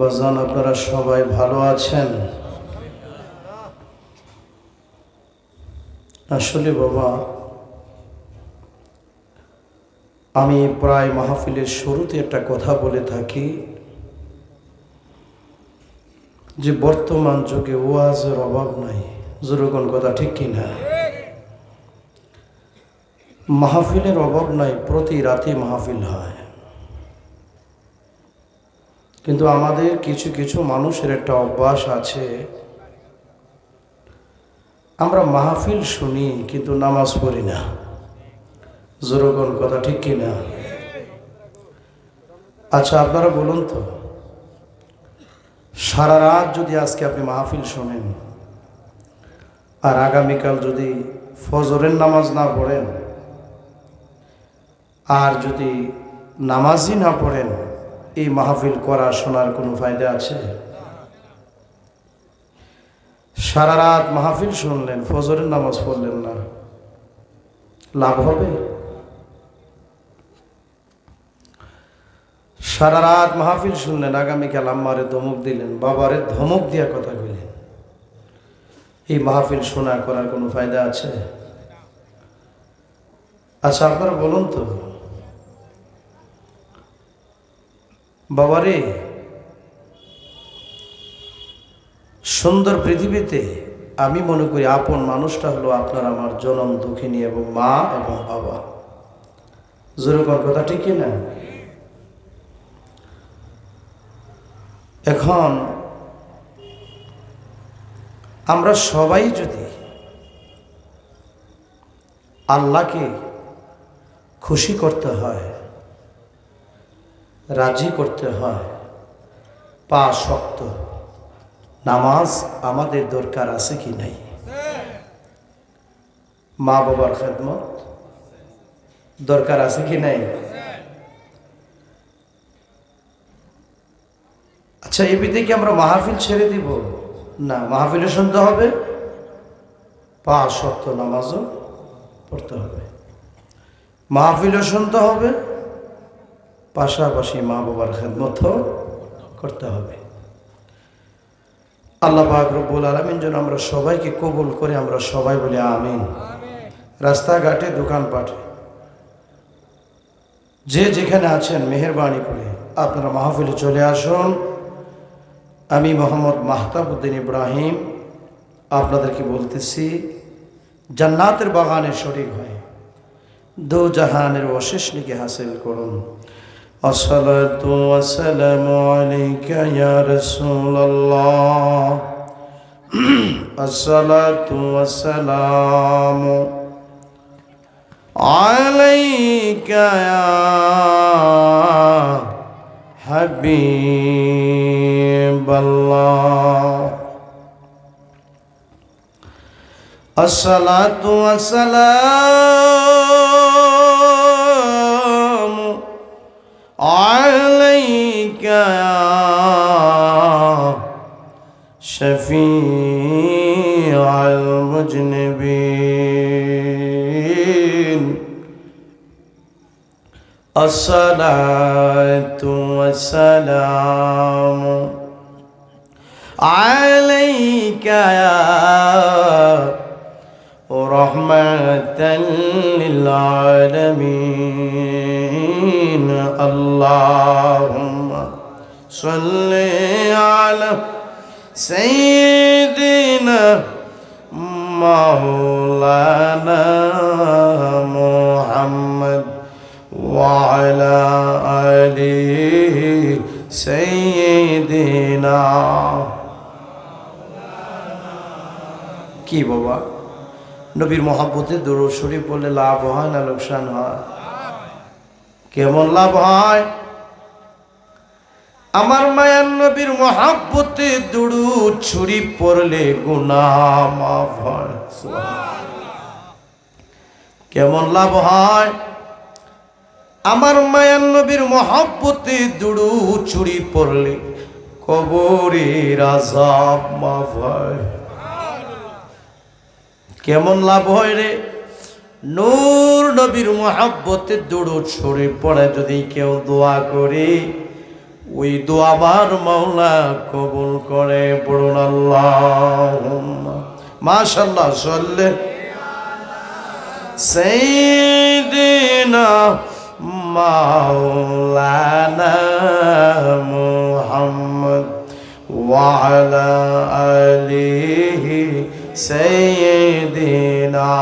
বাজান, আপনারা সবাই ভালো আছেন? আসলে বাবা, আমি প্রায় মাহফিলের শুরুতে একটা কথা বলে থাকি যে বর্তমান যুগে ওয়াজের অভাব নাই। যেরকম কথা, ঠিক কিনা? মাহফিলের অভাব নাই, প্রতি রাতে মাহফিল হয়। কিন্তু আমাদের কিছু কিছু মানুষের একটা অভ্যাস আছে, আমরা মাহফিল শুনি কিন্তু নামাজ পড়ি না। যেরকম কথা, ঠিক কিনা? আচ্ছা, আপনারা বলুন তো, সারা রাত যদি আজকে আপনি মাহফিল শোনেন আর আগামীকাল যদি ফজরের নামাজ না পড়েন আর যদি নামাজই না পড়েন, এই মাহফিল করা শোনার কোনো ফায়দা আছে? সারা রাত মাহফিল শুনলেন, ফজরের নামাজ পড়লেন না, লাভ হবে? সারা রাত মাহফিল শুনলেন, আগামীকাল আম্মারে ধমক দিলেন, বাবারে ধমক দিয়া কথা কইলেন, এই মাহফিল শোনা করার কোনো ফায়দা আছে? আচ্ছা, আপনারা বলুন তো বাবারে, সুন্দর পৃথিবীতে আমি মনে করি আপন মানুষটা হলো আপনার আমার জনম দুঃখিনী এবং মা এবং বাবা। যেরকম কথা, ঠিক কিনা? এখন আমরা সবাই যদি আল্লাহকে খুশি করতে হয়, রাজি করতে হয়, 5 ওয়াক্ত নামাজ আমাদের দরকার আছে কি নাই? মা বাবার খেদমত দরকার আছে কি নাই? আচ্ছা, এই বিধে কি আমরা মাহফিল ছেড়ে দিব? না, মাহফিলে শুনতে হবে, 5 ওয়াক্ত নামাজও পড়তে হবে, মাহফিলও শুনতে হবে, পাশাপাশি মা বাবার খেদমত করতে হবে। আল্লাহ পাক রব্বুল আলামিন যেন আমরা সবাইকে কবুল করে, আমরা সবাই বলি আমিন। রাস্তাঘাটে, দোকানপাটে, যে যেখানে আছেন, মেহেরবানি করে আপনারা মাহফিলে চলে আসুন। আমি মোহাম্মদ মাহতাবউদ্দিন ইব্রাহিম আপনাদেরকে বলতেছি, জান্নাতের বাগানে শরীক হয়, দো জাহানের অশেষ নেকি হাসিল করুন। আসসালাতু ওয়াসসালামু আলাইকা ইয়া রাসূলুল্লাহ, আসসালাতু ওয়াসসালামু আলাইকা ইয়া হাবিবাল্লাহ, আসসালাতু ওয়াসসালামু আলাইকা ইয়া শফীআল মুজনিবিন, আসসালাতু ওয়াসসালামু আলাইকা ইয়া রাহমাতাল লিল আলামিন, আল্লাহুম্মা সাল্লি আলা সাইয়্যিদিনা মাওলানা মুহাম্মদ ওয়া আলা আলি সাইয়্যিদিনা। কি বাবা, নবীর মহব্বতে দরুদ শরীফ বললে লাভ হয় না লোকসান হয়? কেমন লাভ হয়? আমার মায়ার নবীর মহব্বতে দরুদ শরীফ পড়লে গুনাহ মাফ হয়। কেমন লাভ হয়? আমার মায়ার নবীর মহব্বতে দরুদ শরীফ পড়লে কবরের আযাব মাফ হয়। কেমন লাভ হয় রে? নূর নবীর মহব্বতে দরুদ শরীফ পড়ে যদি কেউ দোয়া করে, ওই দোয়া আমার মাওলা কবুল করে পড়ুন আল্লাহুম্মা। মাশাআল্লাহ, সাল্লে সাইয়্যিদিনা মাওলানা মুহাম্মদ ওয়া আলা আলিহি সাইয়্যিদিনা।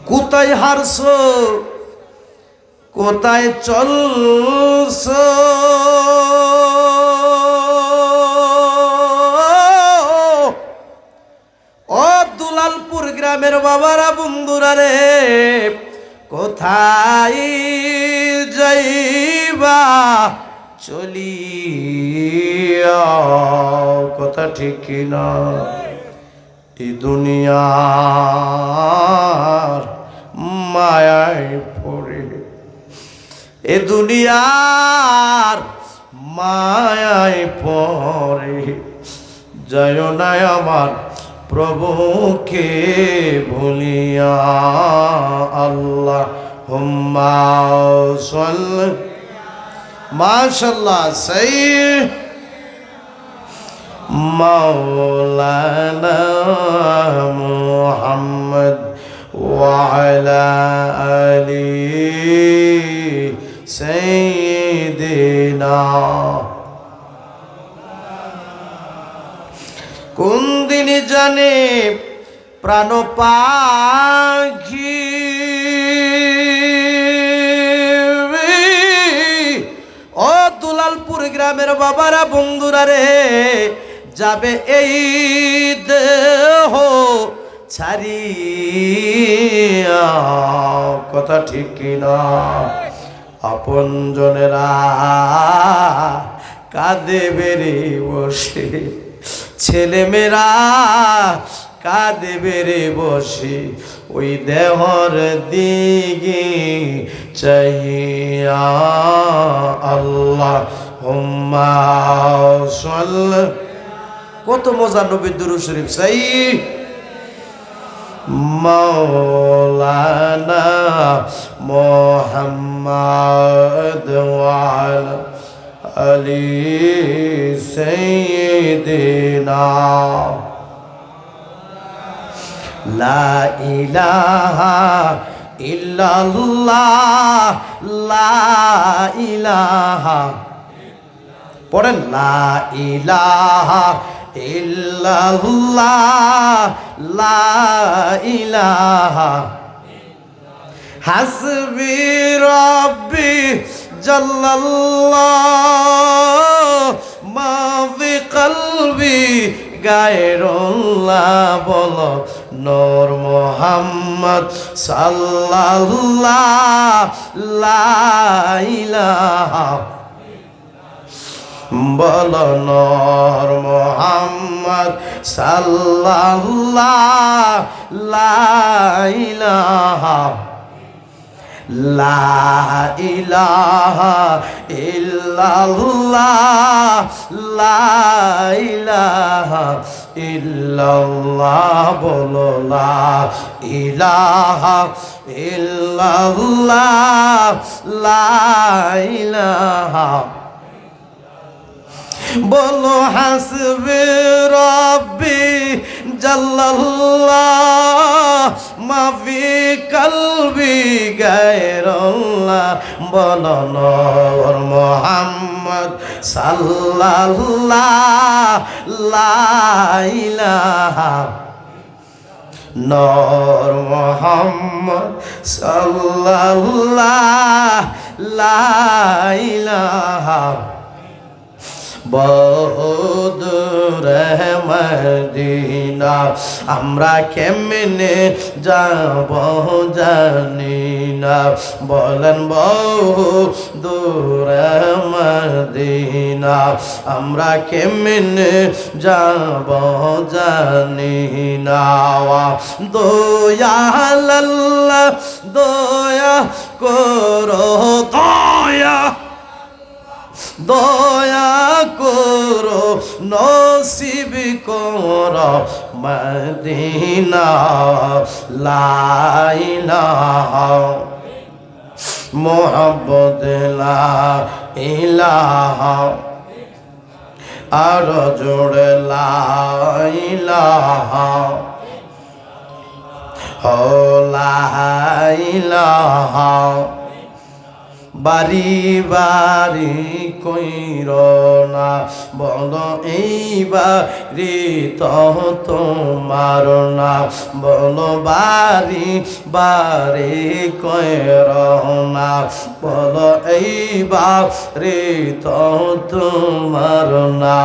কোথায় হারছো, কোথায় চলছো, ও দুলালপুর গ্রামের বাবারা বন্ধুরা রে, কোথায় যাইবা চলিয়া, কথা ঠিক না। এই দুনিয়ার মায়ায় পড়ে, এ দুনিয়ার মায়ায় পড়ে যায় না আমার প্রভুকে ভুলিয়া। আল্লাহুম্মা সাল্লি। মাশাআল্লাহ, সাইয়্যিদ মাওলানা মুহাম্মদ ওয়া আলা আলিহি সাইয়্যিদিনা। কোন দিন জানে প্রাণ পাখি ও দুলালপুর গ্রামের বাবারা বন্ধুরা রে, যাবে এই দেহ ছাড়িয়া, কথা ঠিক কিনা। আপনজনেরা কাঁদে বেড়ে বসে, ছেলেমেয়েরা কাঁদে বেড়ে বসে, ওই দেহর দিকে চাহিয়া। আল্লাহুম্মা সাল্লি। কত মজা নবীর দুরূদ শরীফ। চাই মাওলানা মুহাম্মদ ওয়া আলা আলি সাইয়্যিদিনা। লা ইলাহা ইল্লাল্লাহ, লা ইলাহা, পড়েন, লা ইলাহা ইল্লাল্লাহ, লা ইলাহা হাসবি রাব্বি জাল্লাল্লাহ, মা ফি কলবি গায়রুল্লাহ। বলো নূর মুহাম্মদ সাল্লাল্লাহ, লা ইলাহা। বলো নূর মুহাম্মদ সাল্লাল্লাহ, লা ইলাহা। লা ইলাহা ইল্লাল্লাহ, লা ইলাহা ইল্লাল্লাহ। বলো লা ইলাহা ইল্লাল্লাহ, লা ইলাহা। বলো হাসবি রাব্বি জাল্লাল্লাহ, মা ফি কলবি গায়রুল্লাহ। বলো নূর মুহাম্মদ সাল্লাল্লাহ, লা ইলাহা। নূর মুহাম্মদ সাল্লাল্লাহ, লা ইলাহা। বহুদূরে মদিনা আমরা কেমনে যাব জানি না, বলেন বহুদূরে মদিনা আমরা কেমনে যাব জানি না। দয়াল আল্লাহ দয়া করো, দয়া দয়া করো, নসিব করো মদিনা। লা ইলাহা মোহাম্মদ লা ইলাহা আর জোড়ে লা ইলাহা লা ইলাহা বাড়ি বাড়ি কইর না বল এইবারি তো তোমার না বল বাড়ি বাড়ি কইর না বল এইবারি তো তোমার না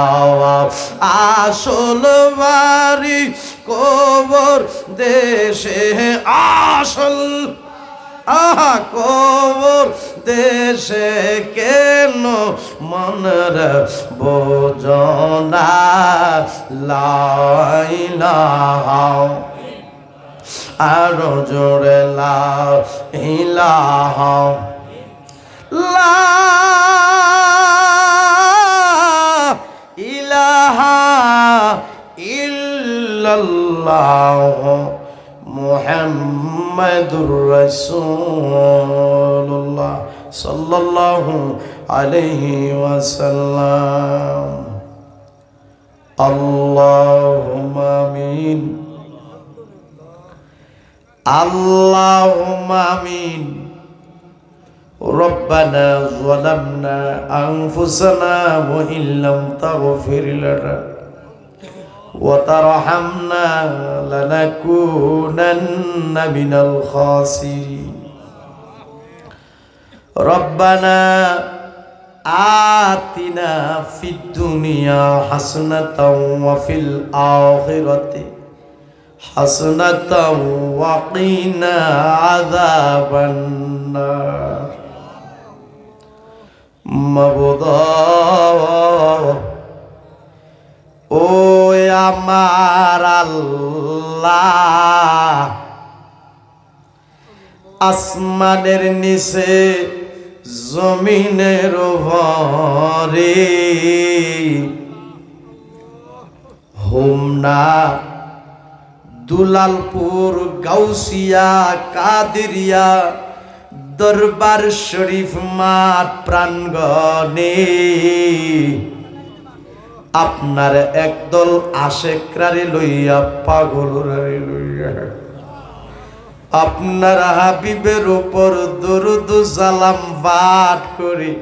আসল বাড়ি কবর দেশে আসল কবর দেশে কেন মনের বোঝনা লা ইলাহা আর জোরে লা ইলাহা লা ইলাহা ইল্লাল্লাহ মুহাম্মাদুর রাসূলুল্লাহ সাল্লাল্লাহু আলাইহি ওয়াসাল্লাম। আল্লাহুম্মা আমিন আল্লাহুম্মা আমিন। রব্বানা যালামনা আনফুসানা ওয়া ইল্লাম তাগফির লানা وترحمنا لنكونن من الخاسرين. ربنا آتنا في الدنيا حسنة وفي الآخرة حسنة وقنا عذاب النار. مبضى ও আমার আল্লাহ, আসমানের নিচে জমিনের উপরে হোমনা দুলালপুর গাউসিয়া কাদেরিয়া দরবার শরীফ মাঠ প্রাঙ্গণে আপনার একদল আশেকরারে লইয়া পাগলরারে লইয়া আপনার হাবিবের উপর দরুদ সালাম পাঠ করি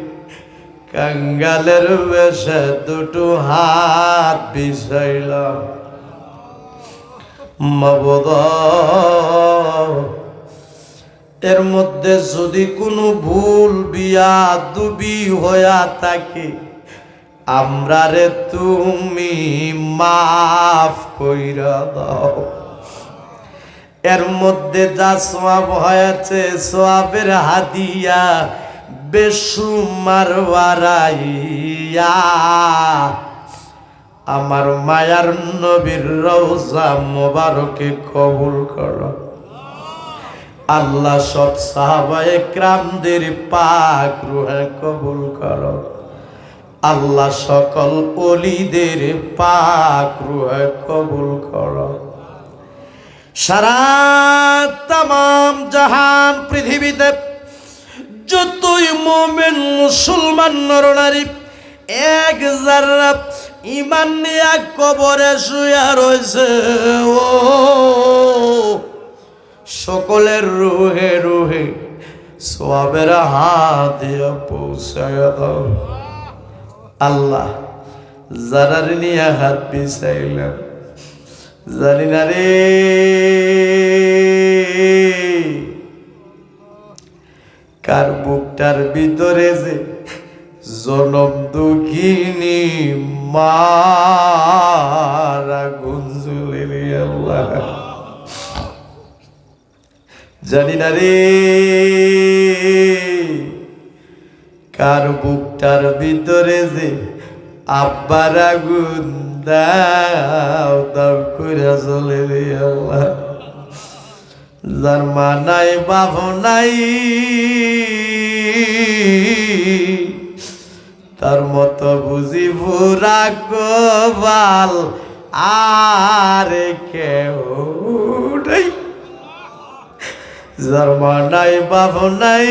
কাঙ্গালের বেশে দুটো হাত বিছাইলাম। মাবুদ, এর মধ্যে যদি কোনো ভুল বিয়াদবি হইয়া থাকে আমরা রে তুমি মাফ কইরা দাও। এর মধ্যে যা সওয়াব হয়েছে সওয়াবের হাদিয়া বেসুমার বাড়াইয়া আমার মায়ার নবীর রওজা মোবারকে কবুল করো। আল্লাহ সব সাহাবায়ে কেরামদের পাক রূহে কবুল করো। আল্লাহ সকল ওলিদের পাক রূহে কবুল করো। সারা তামাম জাহান পৃথিবীতে যতই মুমিন মুসলমান নরনারী এক যারা ঈমান নিয়ে কবরে শুয়ে রয়েছে, ও সকলের রুহে রুহে সওয়াবের হাত দিয়ে পৌঁছায়া দাও। আল্লাহ যারা নিয়ে হাত বিছাইলাম জানি না রে, কার বুকটার ভিতরে যে জনম দুঃখিনী মারা গুঞ্জুলে রে আল্লাহ জানি না রে, কার বুকটার ভিতরে যে আব্বার আগুন দাও দাও করে চলে রে আল্লাহ। যার মা নাই বাপ নাই তার মতো বুঝি পুরা কবাল আর কেউ নাই। যার মা নাই বাপ নাই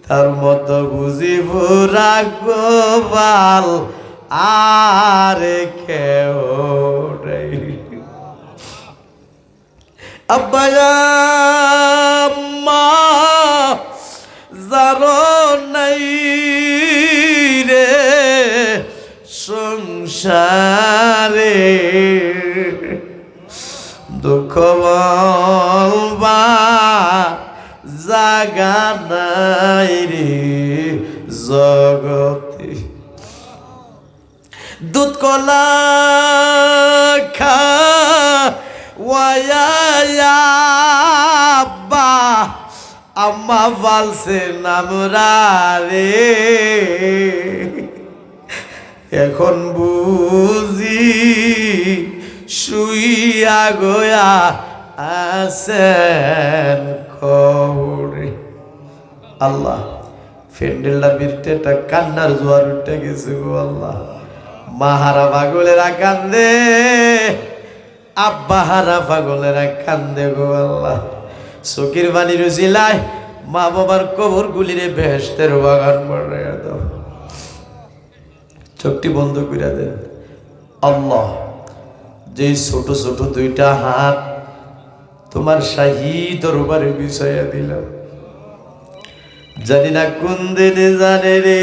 তার মতো বুঝিব রাগবাল আর কেউ নেই। আব্বা আম্মা যার নাই রে সংসারে দুঃখ বলবা জাগা নাই রে জগতে। দুধ কলা খাওয়াইয়াব্বা আম্মা বলছে নামরা রে এখন বুঝি শুইয়া গোয়া আছেন খবরে। আল্লাহ ফেন্ডেলটা বিরটেটা কান্নার জোয়ার উঠে গেছে গো আল্লাহ। মাহারা পাগলেরা কান্দে, আব্বা হারা পাগলেরা কান্দে গো আল্লাহ। চকির পানির উচিলায় মা বাবার কবর গুলিরে বেহেশতের বাগান বানাইয়া দাও। চোখটি বন্ধ করে দেন। আল্লাহ যে ছোট ছোট দুইটা হাত তোমার শাহী দরবারে বিছাইয়া দিলাম, জানি না কোন দিনে জানে রে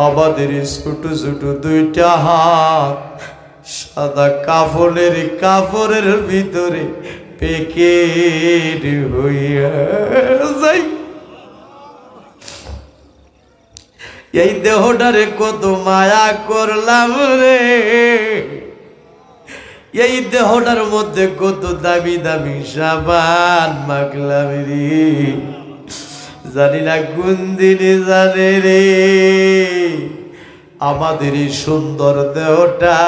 আমাদের ছোট ছোট দুইটা হাত সাদা কাপড়ের ভিতরে পেকেট হইয়া যাই। এই দেহটারে কত মায়া করলাম রে, এই দেহটার মধ্যে কত দামি দামি সাবান মাখলাম রে, জানি না কোন দিনে জানে রে আমাদের এই সুন্দর দেহটা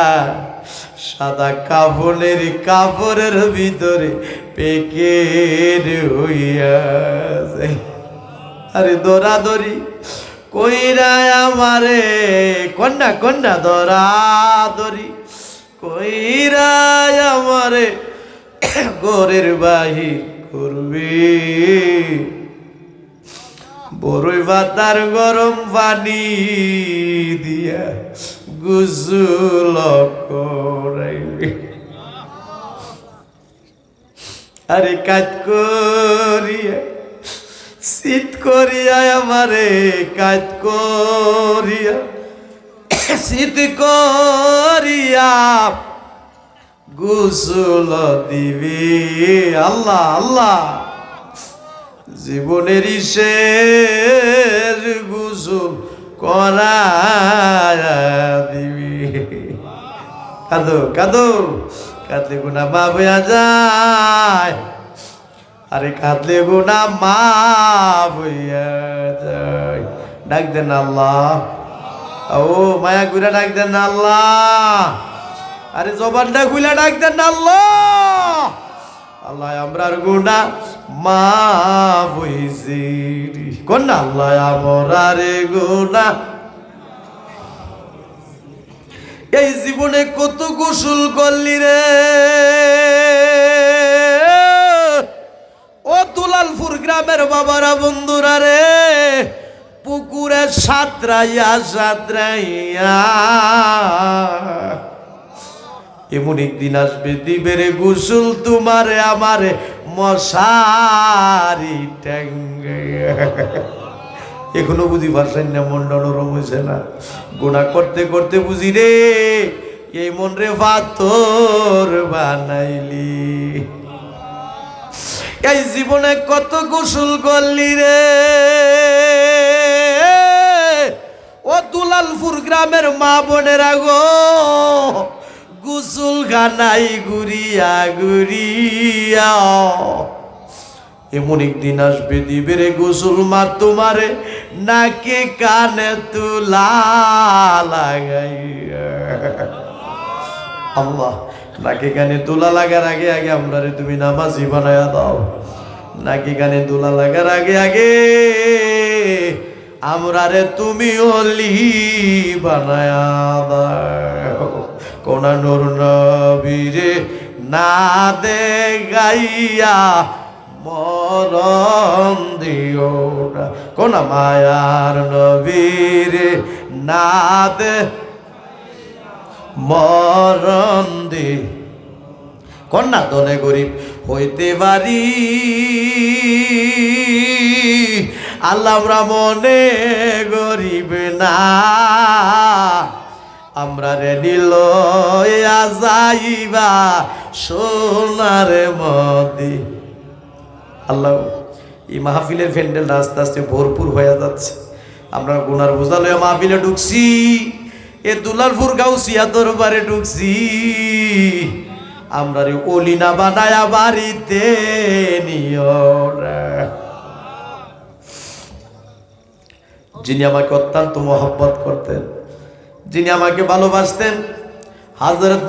সাদা কাপড়ের ভিতরে পেকেট হইয়া যায়। আরে দৌড়াদৌড়ি কইরা আমারে কন্যা দৌড়াদৌড়ি কইরা আমারে ঘরের বাহির করবে। বড়ই পাতার গরম পানি দিয়া গোসল করাইবে। আরে কাজ করিয়া শীত করিয়া আমারে কাজ করিয়া শীত করিয়া গোসল দিবে। আল্লাহ আল্লাহ জীবনের শেষ গোসল করায়া দিবি। কাঁদো কাঁদো কাঁদলে গুনা মাফ হইয়া যায়। আরে কাঁদলে গুনা মাফ হইয়া যায়। ডাক দেন আল্লাহ, ও মায়া গুলা ডাক দেন আল্লাহ। আরে জবানটা খুলে ডাক দেন আল্লাহ। আল্লাহ আমরার গুনা মাফ হইছে কোন আল্লাহ আমরারে গুনা। এই জীবনে কত গোসল করলি রে ও দুলালপুর গ্রামের বাবারা বন্ধুরা রে। পুকুরে সাঁতরাইয়া এমন একদিন আসবে দিবেরে গোসল তোমারে আমারে মশারি টাঙ্গাইয়া। এখনো বুঝি পারছেন না, মনটা নরম হয়েছে না? গুনাহ করতে করতে বুঝি রে এই মন রে পাথর বানাইলি। এই জীবনে কত গোসল করলি রে ও দুলালপুর গ্রামের মা বোনেরা গো। গোসল খানাই ঘুরিয়া ঘুরিয়া এমন একদিন আসবে দিবেরে গোসল মা তোমারে নাকে কানে তুলা লাগাইয়া। আল্লাহ নাকে কানে তুলা লাগার আগে আগে আমরা রে তুমি নামাজি বানায়া দাও। নাকে কানে তুলা লাগার আগে আগে আমরা রে তুমি অলি বানায়া দাও। কোন নূর নবীরে না দেখাইয়া মরণ দিও না, কোন মায়ার নবীরে না দে মরণ দি, কন্যা দনে গরিব হইতে পারি আল্লাহ আমরা মনে গরিব না, আমরা রেডি লইয়া যাইবা সোনার মদি। আল্লাহ এই মাহফিলের প্যান্ডেল আস্তে আস্তে ভরপুর হয়ে যাচ্ছে, আমরা গুনার বোঝা লইয়া মাহফিলে ঢুকছি, এ দুলালপুর গাউসিয়া দরবারে ঢুকছি, আমরা রে অলিনা বানায়া বাড়িতে নিও রে। যিনি আমাকে অত্যন্ত মহব্বত করতেন, যিনি আমাকে ভালোবাসতেন, হযরত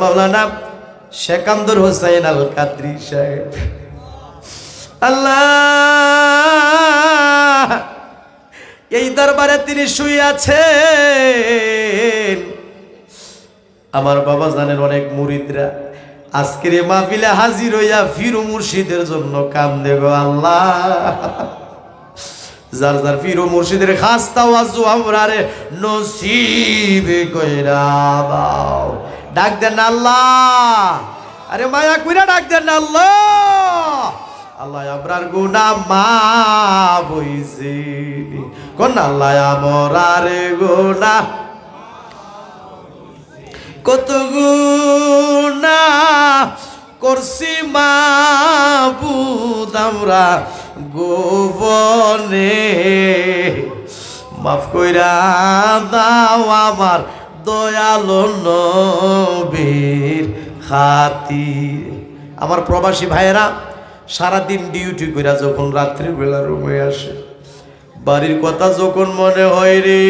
মাওলানা শেখান্দর হোসেন আল কাদরি সাহেব। আল্লাহ এই দরবারে তিনি শুয়ে আছেন। আমার বাবা জানেন অনেক মুরিদরা আজকের এই মাহফিলে হাজির হইয়া ফিরু মুর্শিদের জন্য কান্দে গো আল্লাহ। যার যার ফিরু মুর্শিদের খাস তাওয়াজ্জু আমরারে নসিব কইরা দাও। ডাক দেন আল্লাহ, আরে মায়া কইরা ডাক দেন আল্লাহ। আল্লাহ আমরার গুনাহ মাফ হইছে, কোন আল্লাহ আমরার গুনাহ কত গুনাহ করছি মাবুদ আমরা গোপনে, মাফ কইরা দাও আমার দয়ালু নবীর খাতির। আমার প্রবাসী ভাইয়েরা সারাদিন ডিউটি কইরা যখন রাত্রির বেলা রুমে আসে, বাড়ির কথা যখন মনে হয় রে,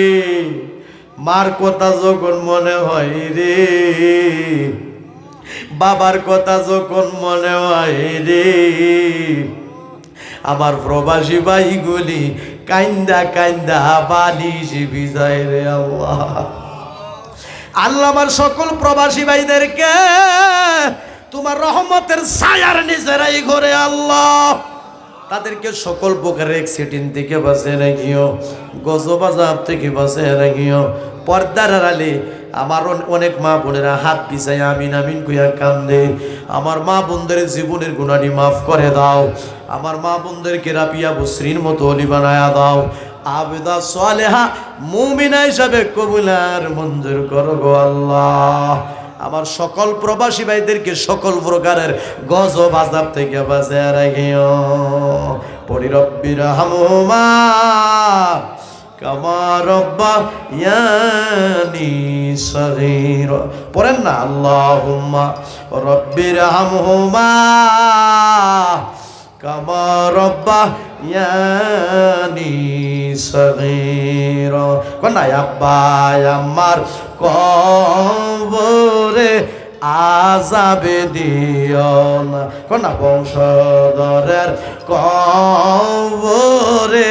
মার কথা যখন মনে হয় রে, বাবার কথা যখন মনে হয় রে, আমার প্রবাসী ভাইগুলি কাইন্দা কাইন্দা বালিশ ভিজায় রে আল্লাহ। আল্লাহ আমার সকল প্রবাসী ভাইদেরকে তোমার রহমতের ছায়ার নিচেরাই ঘরে আল্লাহ তাদেরকে সকল প্রকারের অ্যাক্সিডেন্ট থেকে বাঁচিয়ে রাখিও, গজব আযাব থেকে বাঁচিয়ে রাখিও। পর্দার আড়ালে আমার অনেক মা বোনেরা হাত পিছাই আমিন আমিন কইয়া কান্দে। আমার মা বোনদের জীবনের গুনাহটি মাফ করে দাও, আমার মা বোনদেরকে রাবিয়া বসরির মতো অলি বানায়া দাও, আবেদা সালেহা মুমিনা হিসাবে কবুল আর মঞ্জুর করো গো আল্লাহ। আমার সকল প্রবাসী ভাইদেরকে সকল প্রকারের গজব আযাব থেকে বাঁচিয়ে রাখিও। পড়ি রব্বির হামহুমা কামা রাব্বায়ানি সগীরা। পড়েন না আল্লাহুম্মা রব্বির হামহুমা কামা রাব্বায়ানি সগীরা। কোন আব্বা আমার কবরে আযাবে দিও না, কোন বংশধরের কবরে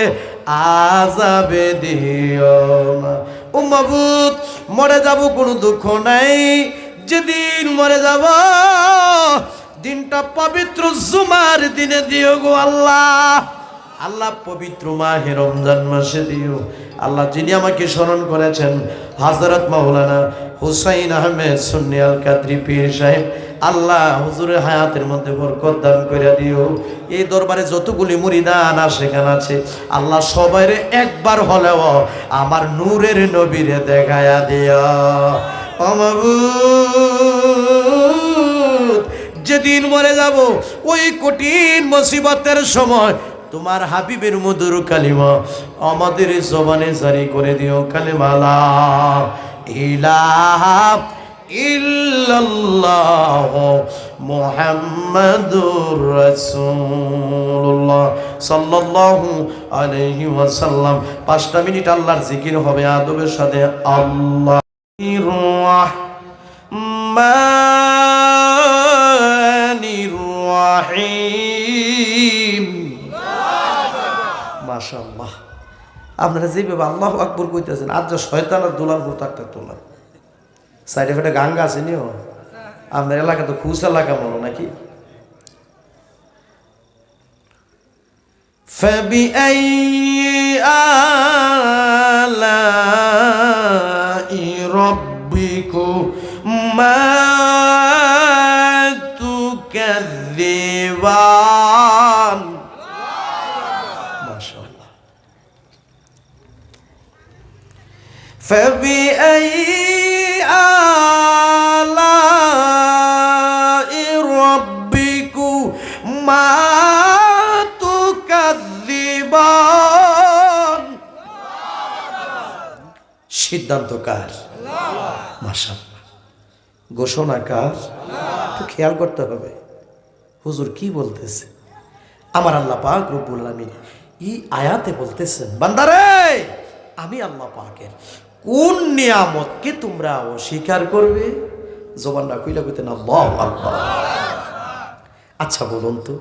আযাবে দিও না। ও মাবুদ মরে যাব কোনো দুঃখ নাই, যেদিন মরে যাব দিনটা পবিত্র জুমার দিনে দিও গো আল্লাহ। আল্লাহ পবিত্র মাহে রমজান মাসে দিও আল্লাহ। যিনি আমাকে স্মরণ করেছেন হযরত মাওলানা হুসাইন আহমেদ সুন্নি আল কাদরি পীর সাহেব, আল্লাহ হুজুরের হায়াতের মধ্যে বরকত দান করে দিও। এই দরবারে যতগুলি মুরিদান আশিকান আছে আল্লাহ সবাইরে একবার হলেও আমার নূরের নবীরে দেখায়া দিও। ও মাবুদ যেদিন মরে যাব ওই কঠিন মুসিবতের সময় তোমার হাবিবের মধুর কালিমা আমাদের জবানে জারি করে দিও। কালিমা লা ইলাহা ইল্লাল্লাহ মুহাম্মাদুর রাসূলুল্লাহ সাল্লাল্লাহু আলাইহি ওয়াসাল্লাম। 5টা মিনিট আল্লাহর জিকির হবে আদবের সাথে। আল্লাহর রহমানির রহিম। মাশাআল্লাহ, আপনারা যেভাবে আল্লাহু আকবার কইতেছেন আজ যা শয়তান আর দুলালপুর থাকতো না। সাইড এফেক্টে গান গাছে নিও আপনার এলাকা তো খুশ এলাকা বলো নাকি فبأي آلاء ربكما تكذبان ما شاء الله فبأي آلاء ربكما সিদ্ধান্ত কার মাশাআল্লাহ ঘোষণা কার একটু খেয়াল করতে হবে হুজুর কি বলতেছে আমার আল্লাহ পাক রব্বুল আলামিন এই আয়াতে বলতেছেন বান্দারে আমি আল্লাহ পাকের কোন নিয়ামতকে তোমরা অস্বীকার করবে জবানটা কইলা কইতেন আল্লাহু আকবার আচ্ছা বলুন তো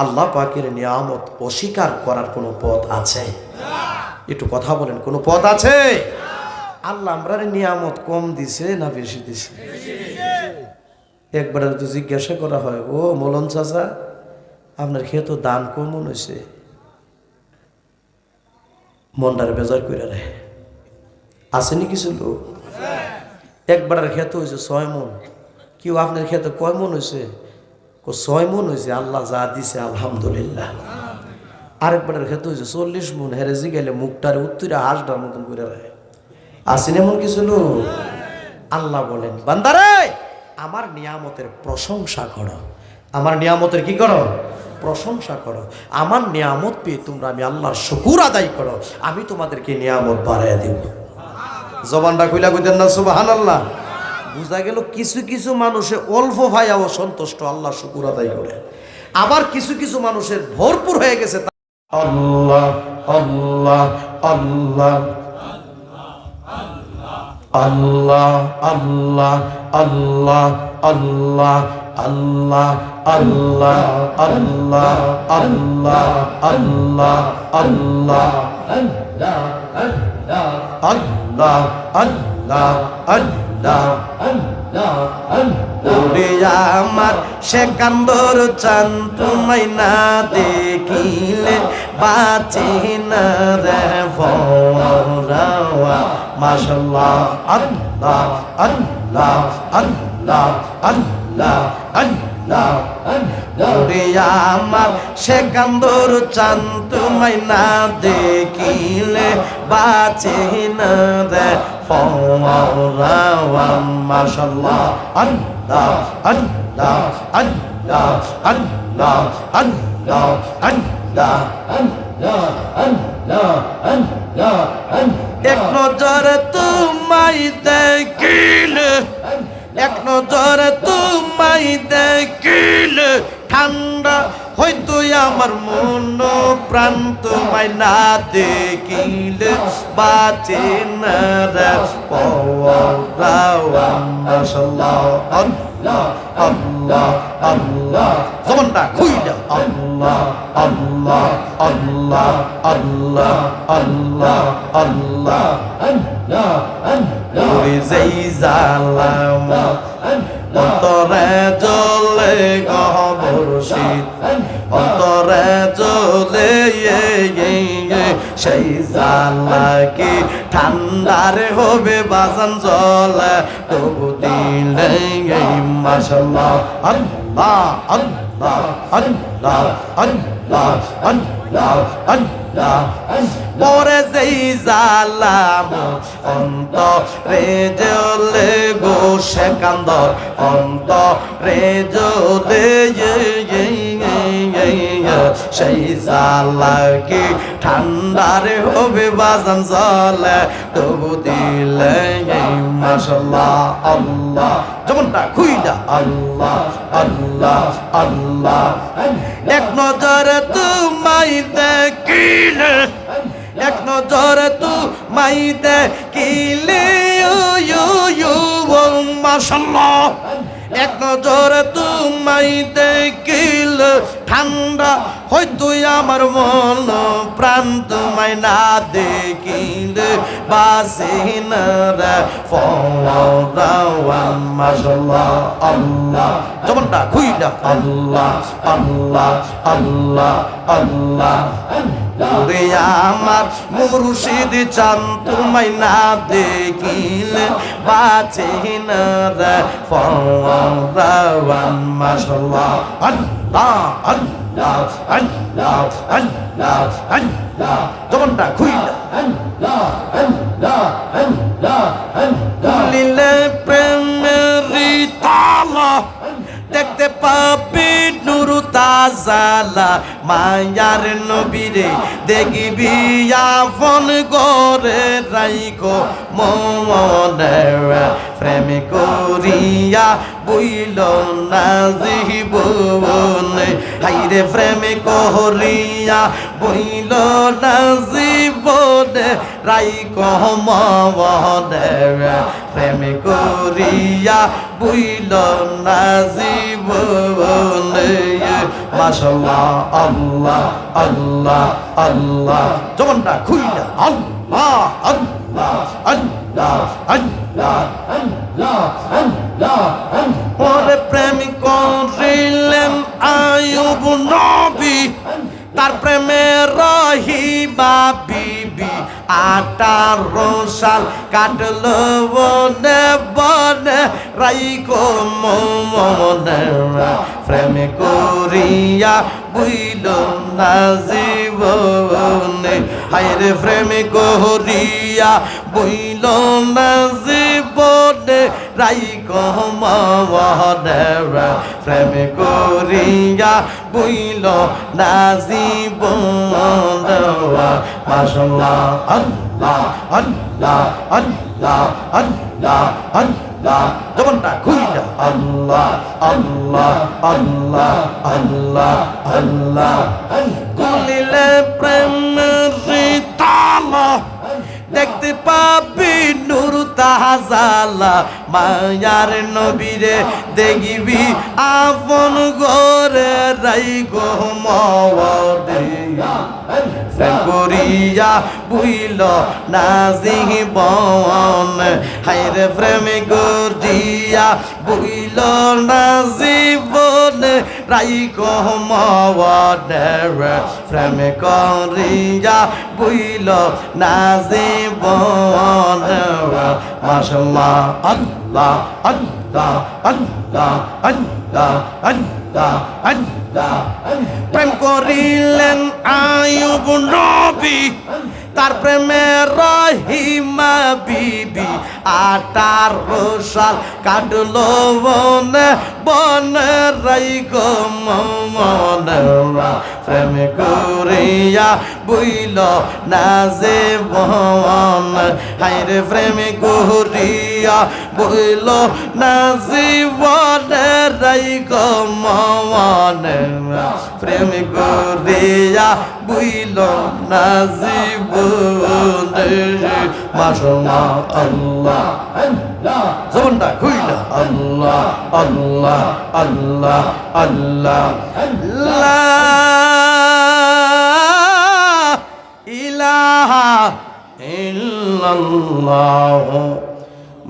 আল্লাহ পাকের নিয়ামত অস্বীকার করার কোনো পথ আছে একটু কথা বলেন কোনো পথ আছে আল্লাহ আমরার নিয়ামত কম দিছে না বেশি দিছে একবার তো জিজ্ঞাসা করা হয় ও মলন চাচা আপনার খেয়ে তো দান কমন হয়েছে মনটারে বেজার করে রে আসেনি কিছু লোক একবার খেতে হয়েছে 6 মন কেউ আপনার খেতে কয় মন হয়েছে 6 মন হয়েছে আল্লাহ যা দিছে আলহামদুলিল্লাহ আরেকবার খেতে হয়েছে 40 মন হেরে জিগাইলে মুখটারে উত্তরে হাঁসটার মতন করে রাখে আসেন এমন কিছু লোক আল্লাহ বলেন বান্দারে আমার নিয়ামতের প্রশংসা করো আমার নিয়ামতের কি করো প্রশংসা করো আমার নিয়ামত পেয়ে তোমরা আমি আল্লাহর শুকর আদায় করো আমি তোমাদেরকে নিয়ামত বাড়াইয়া দেব জবানটা কইলা কইতেন না সুবহানাল্লাহ বুঝা গেল কিছু কিছু মানুষে অল্প ভাইয়াও সন্তুষ্ট আল্লাহর শুকর আদায় করে আবার কিছু কিছু মানুষের ভরপুর হয়ে গেছে আল্লাহ আল্লাহ আল্লাহ আল্লাহ আল্লাহ আল্লাহ আল্লাহ আল্লাহ আল্লাহ আল্লাহ আল্লাহ আল্লাহ আল্লাহ আল্লাহ আল্লাহ আল্লাহ ওরে আমার সেকান্দর চান তোমায় না দেখিলে বাঁচে না রে ফরাওয়া মাশাআল্লাহ আল্লাহ আল্লাহ আল্লাহ আল্লাহ আল্লাহ ওরে আমার সেকান্দর চান তোমায় না দেখিলে বাঁচে না রে ফরাওয়া মাশাআল্লাহ আল্লাহ আল্লাহ আল্লাহ আল্লাহ আল্লাহ আল্লাহ এক নজর তোমায় দেখিলে এক নজর তোমায় দেখিলে ঠান্ডা হয়তো আমার মন প্রাণ তোমায় না দেখিলে বাঁচে না রে পরাওয়া মাশাআল্লাহ আল্লাহ আল্লাহ আল্লাহ জবানটা খুইলা আল্লাহ আল্লাহ আল্লাহ আল্লাহ আল্লাহ আল্লাহ আল্লাহ ওরে যেই জালাম অন্তরে জ্বলে গহবর শীত অন্তরে জ্বলে সেই জালাকে ঠান্ডারে হবে বাজান জলে তবু দিলে মাশাআল্লাহ আল্লাহ আল্লাহ আল্লাহ আল্লাহ আল্লাহ আল্লাহ পরে যেই জালাম অন্তরে জ্বলে গো সেকান্দর অন্তরে জ্বলে সেই জালাকে ঠান্ডারে হবে বাজান জলে তবু দিলে মাশাআল্লাহ আল্লাহ যেমনটা খুইলা আল্লাহ আল্লাহ আল্লাহ এক নজরে তোমায় দেখিলে এক নজরে তোমায় দেখিলে মাশাআল্লাহ এক নজরে তোমায় দেখিলে ঠান্ডা হয়তো আমার মন প্রাণ তোমায় না দেখিলে বাসে না রে ফরাওয়ান মাশাআল্লাহ আল্লাহ জবানটা খুইলা আল্লাহ আল্লাহ আল্লাহ আল্লাহ ওরে আমার মুর্শিদ চান তোমায় না দেখিলে বাঁচে না রে ফরাওয়ান মাশাআল্লাহ আল্লাহ আল্লাহ আল্লাহ আল্লাহ আল্লাহ জবানটা খুইলা আল্লাহ আল্লাহ আল্লাহ আল্লাহ প্রেমের তালা দেখতে পাবি নূর তাজালা মায়ার নবীরে দেখবি আপন করে রাইখো মনে প্রেম করিয়া বইল না জীবনে হাইরে প্রেম করিয়া বইল না জীবনে রাইখো মনে প্রেম করিয়া বইল না জীবনে মাশাআল্লাহ আল্লাহ আল্লাহ আল্লাহ জবানটা খুইলা আল্লাহ আল্লাহ আল্লাহ আল্লাহ আল্লাহ আল্লাহ ওরে প্রেম করিলেন আইয়ুব নবী তার প্রেমে রহিমা বিবি 18 সাল কাটল বনে বনে রাইখো মনে প্রেম করিয়া বুইল না জীবনে হায়রে প্রেম করিয়া বুইল না জীবনে রাইখো মনে প্রেম করিয়া বুইল না জীবনে মাশাআল্লাহ আল্লাহ আল্লাহ আল্লাহ আল্লাহ আল্লাহ জবানটা খুইলা আল্লাহ আল্লাহ আল্লাহ আল্লাহ আল্লাহ খুলিলে প্রেমের তালা দেখতে পাবি নূর তাজালা মায়ার নবীরে দেখবি আপন ঘরে রাইখো মনে করিয়া বুইল না জীবন হায়রে প্রেম করিয়া বুইল না জীবন রাইখো মনে প্রেম করিয়া বুইল না জীবন মাশাআল্লাহ আল্লাহ আল্লাহ আল্লাহ আল্লাহ আল্লাহ আল্লাহ প্রেম করিলেন আইয়ুব নবী তার প্রেমে রহিমা বিবি 18 সাল কাটলো বনে বনে রাইখো মনে প্রেম করিয়া বুইল না জীবন হায়রে প্রেম করিয়া বুইল না জীবনে রাইখো মনে প্রেম করিয়া বুইল না জীবনে মাশাআল্লাহ আল্লাহ আল্লাহ জবানটা খুইলা আল্লাহ আল্লাহ আল্লাহ আল্লাহ লা ইলাহা ইল্লাল্লাহ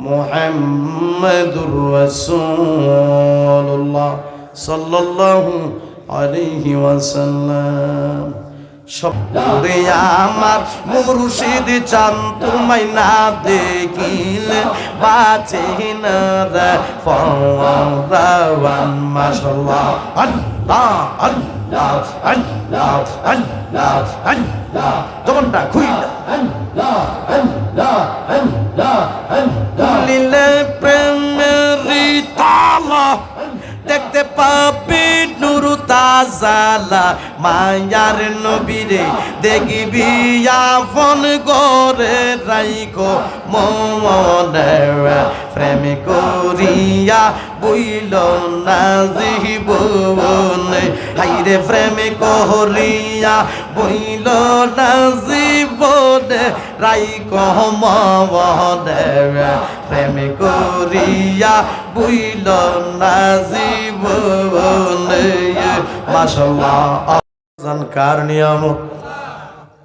মুহাম্মাদুর রাসূলুল্লাহ সাল্লাল্লাহু আলাইহি ওয়াসাল্লাম সবে আমার মুর্শিদ চান তোমায় না দেখিলে বাঁচে না রে ফরাওয়ান মাশাআল্লাহ আল্লাহ আল্লাহ আল্লাহ আল্লাহ আল্লাহ জবানটা খুইলা আল্লাহ আল্লাহ আল্লাহ খুলিলে প্রেমের তালা দেখতে পাবি নূর তাজালা মায়ার নবীরে দেখবি আপন ঘরে রাইখো মনে প্রেম করিয়া বইল না জীবনে হাইরে প্রেম করিয়া বইল না জীবনে রাইখো মনে প্রেম করিয়া বইল না জীবনে মাশাআল্লাহ কার নিয়ামত?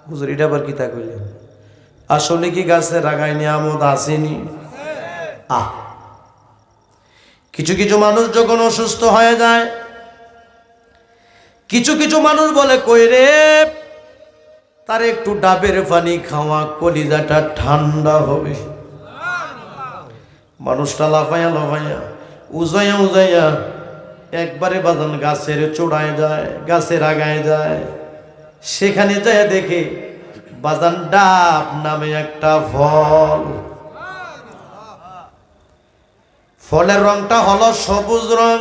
হুজুর এটা আবার কিতা কইলেন? আসলে কি গাছের আগায় নিয়ামত আসেনি? কিছু কিছু মানুষ যখন অসুস্থ হয়ে যায়, কিছু কিছু মানুষ বলে কই রে, তার একটু ডাবের পানি খাওয়া, কলিজাটা ঠান্ডা হবে। মানুষটা লাফাইয়া লাফাইয়া উজাইয়া উজাইয়া একবারে বাজান গাছের চূড়ায় যায়, গাছের আগায় যায়। সেখানে যায় দেখে বাজান ডাব নামে একটা ফল। ফলের রংটা হলো সবুজ রং।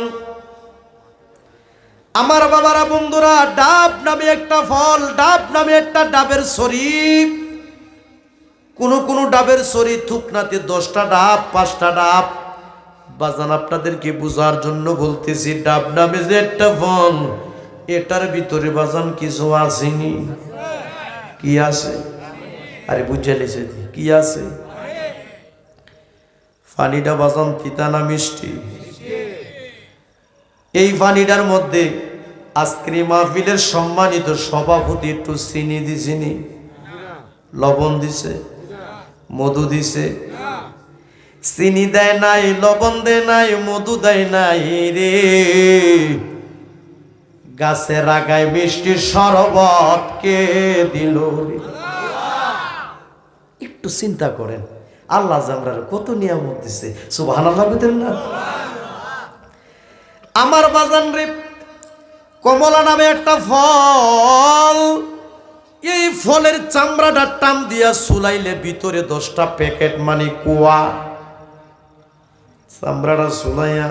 আমার বাবারা বন্ধুরা, ডাব নামে একটা ফল, ডাব নামে একটা ডাবের শরীর। কোন ডাবের শরীর থুকনাতে 10টা ডাব, 5টা ডাব। বাজান আপনাদেরকে বোঝার জন্য বলতেছি, ডাব নামে যে একটা ফল, এটার ভিতরে বাজান কিছু আসেনি। কি আছে? আরে বুঝে লিছে কি আছে? পানিটা বাজান তিতা না মিষ্টি? এই পানিটার মধ্যে আজকের মাহফিলের সম্মানিত সভাপতি একটু চিনি দিছিনি, লবণ দিছে, মধু দিছে? চিনি দেয় নাই, লবণ দেয় নাই, মধু দেয় নাই রে। গাছের আগায় মিষ্টির শরবত কে দিল? একটু চিন্তা করেন, আল্লাহ জামরার কত নিয়ামত দিছে। সুবহানাল্লাহ বলেন না? আমার বাজান রে, কমলা নামে একটা ফল। এই ফলের চামড়াটা টান দিয়া সুলাইলে ভিতরে 10টা প্যাকেট মানে কুয়া। চামড়াটা সুলাইয়া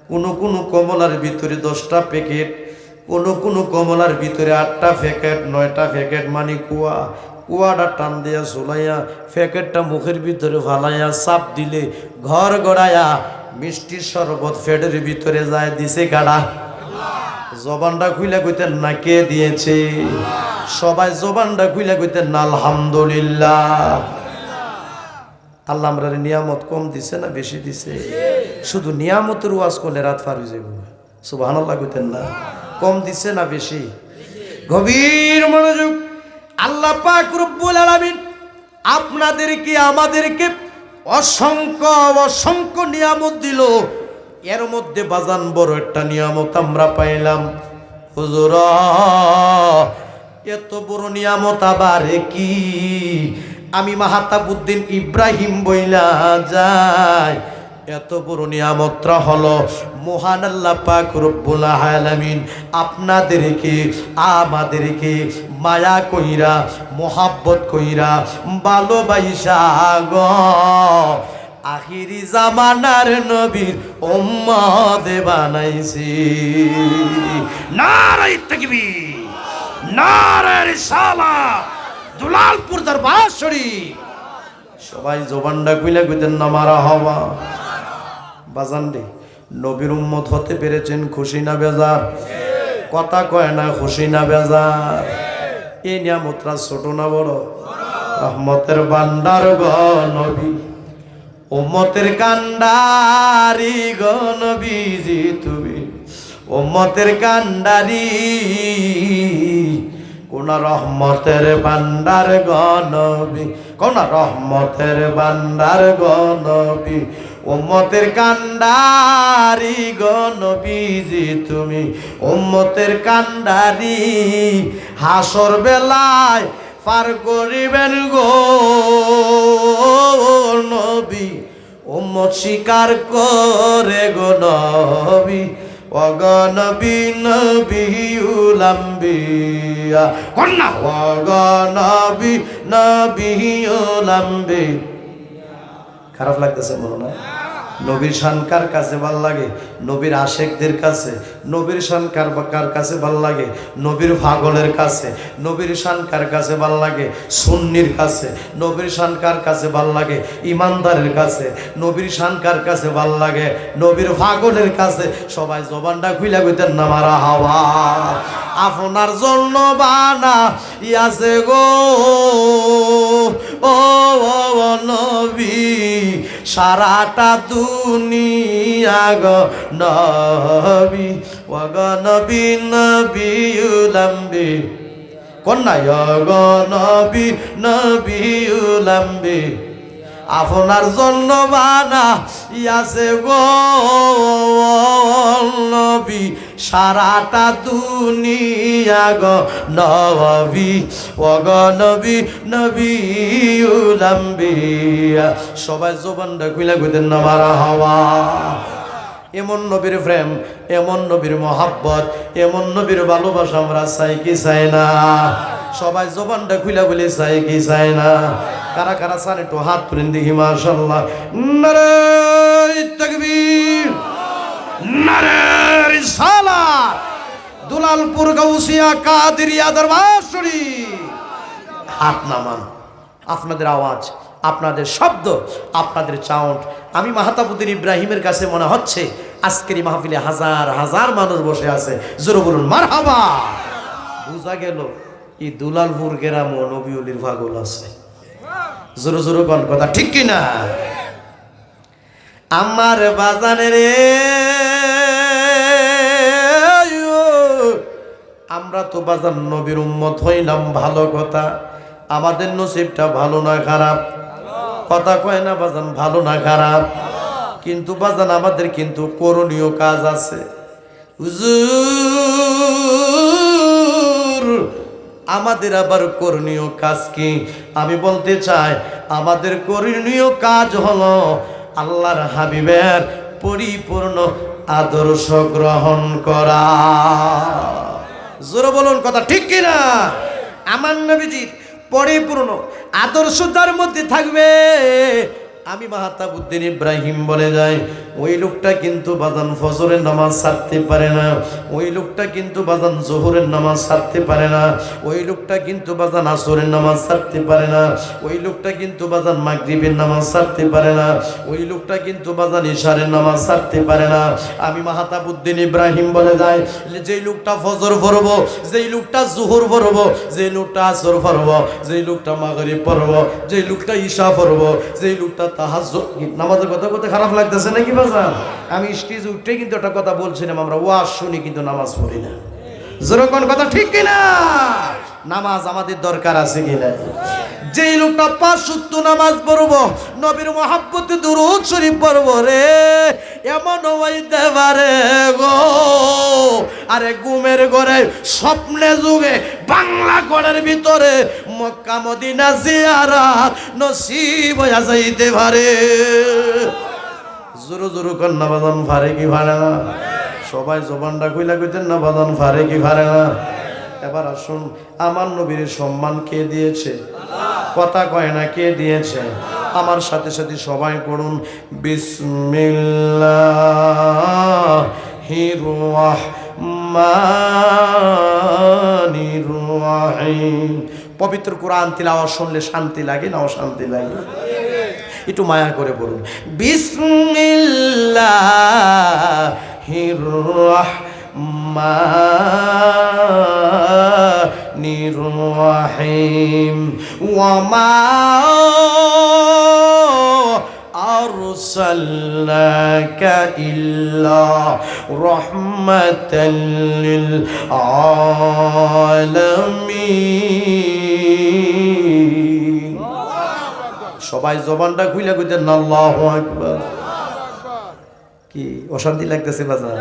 কোন কমলার ভিতরে 10টা প্যাকেট, কোন কমলার ভিতরে 8টা প্যাকেট, 9টা প্যাকেট মানে কুয়া। কুয়াটা টান দিয়া সুলাইয়া প্যাকেটটা মুখের ভিতরে ফালাইয়া চাপ দিলে ঘর গড়াইয়া মিষ্টির শরবত ফেডের ভিতরে যায়। দিছে কারা? জবানটা খুইলা কইতেন না কে দিয়েছে? সবাই জবানটা খুইলা কইতেন না আলহামদুলিল্লাহ। আল্লাহ আমরা নিয়ামত কম দিছে না বেশি দিছে? শুধু নিয়ামতের ওয়াজ করলে রাত পার হয়ে যাবে। সুবহানাল্লাহ কইতেন না? কম দিছে না বেশি? গভীর মনোযোগ। আল্লাহ পাক রব্বুল আলামিন আপনাদেরকে আমাদেরকে অসংখ্য অসংখ্য নিয়ামত দিল। এর মধ্যে বাজান বড় একটা নিয়ামত আমরা পাইলাম। হুজুর, এত বড় নিয়ামত আবার কি? আমি মাহতাবউদ্দিন ইব্রাহিম বইলা যায়। এত বড় নিয়ামতটা হলো মহান আল্লাহ পাক রব্বুল আলামিন আপনাদেরকে আমাদেরকে মায়া কইরা, মোহাব্বত কইরা, ভালোবাসা গো আখিরি জামানার নবীর উম্মত বানাইছি। নারে তাকবীর, নারে রিসালাত, দুলালপুর দরবার শরীফ। সবাই জবানটা কইলা কইতেন না মারহাবা। বাজান রে, নবীর উম্মত হতে পেরেছেন, খুশি না বেজার? কথা কয় না, খুশি না বেজার? এই নিয়ামতটা ছোট না বড়? রহমতের ভান্ডার গো নবী, উম্মতের কান্ডারি গো নবীজি তুমি, উম্মতের কান্ডারি। কোন রহমতের ভান্ডার গো নবী, কোন রহমতের ভান্ডার গো নবী, উম্মতের কান্ডারি গো নবীজি তুমি, উম্মতের কান্ডারি। হাসর বেলায় পার করিবেন গো নবী, উম্মত স্বীকার করে গো নবী, ওগো নবী নবিউল আম্বিয়া, কন্যা ওগো নবী নবিউল আম্বিয়া। খারাপ লাগতেছে বলো না? নবীর শান কার কাছে ভাল লাগে? নবীর আশেকদের কাছে। নবীর শান কার কাছে ভাল লাগে? নবীর পাগলের কাছে। নবীর শান কার কাছে ভাল লাগে? সুন্নির কাছে। নবীর শান কার কাছে ভাল লাগে? ইমানদারের কাছে। নবীর শান কার কাছে ভাল লাগে? নবীর পাগলের কাছে। সবাই জবানটা খুইলা কইতেন না মারহাবা। আপনার জন্য বানা ইয়াছে গো ও নবী, সারাটা দুনিয়া গো নবী ও গো নবী নবিউলাম্বি কন্যা গো নবী নবিউলাম্বি আপনার জন্য বানা ইয়াছে গো নবী সারাটা দুনিয়া গো নবী ও গো নবী নবিউলাম্বিয়া সবাই জবানটা খুলে কইতেন না মারহাবা। এমন নবীর প্রেম, এমন নবীর মহাব্বত, এমন নবীর ভালোবাসা আমরা চাই কি চাই না? সবাই জবানটা খুলে বলে চাই কি চাই না? কারা কারা চান একটু হাত তুলেন দেখি মাশাআল্লাহ। নারে তাকবীর, নারে রিসালাত। দুলালপুর গাউসিয়া কাদেরিয়া দরবার শরীফ। হাত নামান। আপনাদের আওয়াজ, আপনাদের শব্দ, আপনাদের সাউন্ড আমি মাহতাবুদ্দিন ইব্রাহিমের কাছে মনে হচ্ছে আজকের এই মাহফিলে হাজার হাজার মানুষ বসে আছে। জোরে বলুন মারহাবা। বুঝা গেল এই দুলালপুর গ্রামও নবী ওলির পাগল আছে। জোরে জোরে কোন কথা ঠিক কি না? আমার বাজানে রে আমরা তো বাজান নবীর উম্মত হইলাম, ভালো কথা। আমাদের নসিবটা ভালো না খারাপ? কথা কয় না বাজান, ভালো না খারাপ? কিন্তু বাজান আমাদের কিন্তু করণীয় কাজ আছে। হুজুর আমাদের আবার করণীয় কাজ কি? আমি বলতে চাই আমাদের করণীয় কাজ হলো আল্লাহর হাবিবের পরিপূর্ণ আদর্শ গ্রহণ করা। জোরে বলুন কথা ঠিক কিনা? আমার নবীজির পরিপূর্ণ আদর্শ তার মধ্যে থাকবে। আমি মাহতাবুদ্দিন ইব্রাহিম বলে যাই, ওই লোকটা কিন্তু বাজান ফজরের নামাজ ছাড়তে পারে না, ওই লোকটা কিন্তু বাজান জোহরের নামাজ ছাড়তে পারে না, ওই লোকটা কিন্তু বাজান আসরের নামাজ ছাড়তে পারে না, ওই লোকটা কিন্তু বাজান মাগরিবের নামাজ ছাড়তে পারে না, ওই লোকটা কিন্তু বাজান ইশারের নামাজ ছাড়তে পারে না। আমি মাহতাবুদ্দিন ইব্রাহিম বলে যাই, যেই লোকটা ফজর পড়ব, যেই লোকটা জোহর পড়ব, যেই লোকটা আসর পড়ব, যেই লোকটা মাগরিব পড়ব, যেই লোকটা ঈশা পড়ব, যেই লোকটা তাহাজ্জুদ। নামাজের কথা বলতে খারাপ লাগতেছে নাকি বাজান? আমি স্টেজ উঠে কিন্তু একটা কথা বলছিলাম, আমরা ওয়াজ শুনি কিন্তু নামাজ পড়ি না। যেরকম কথা ঠিক কিনা? নামাজ আমাদের দরকার আছে কিনা? যেই লোকটা 5 ওয়াক্ত নামাজ পড়ব, নবীর মহব্বতে দুরূদ শরীফ পড়ব রে, এমন হইতে পারে গো আরে ঘুমের ঘরে স্বপ্নে যুগে বাংলা ঘরের ভিতরে মক্কা মদিনা জিয়ারত নসিব হইয়া যাইতে পারে। জোরে জোরে কন্যা বাজান ফারে কি ফারে না? সবাই জবানটা কইলা কইতেন না বাজান ফারে কি ফারে না? এবার আসুন, আমার নবীর সম্মান কে দিয়েছে? কথা কয় না কে দিয়েছে? আমার সাথে সাথে সবাই পড়ুন বিসমিল্লাহির রাহমানির রাহিম। পবিত্র কোরআন তিলাওয়াত শুনলে শান্তি লাগে না অশান্তি লাগে? একটু মায়া করে বলুন বিসমিল্লাহির রাহমানির রাহিম। ওয়ামা আরসালনাকা ইল্লা রাহমাতাল লিল আলামিন। সবাই জবানটা খুলে কইতেন না আল্লাহু আকবার। কি অশান্তি লাগতেছে বাজার?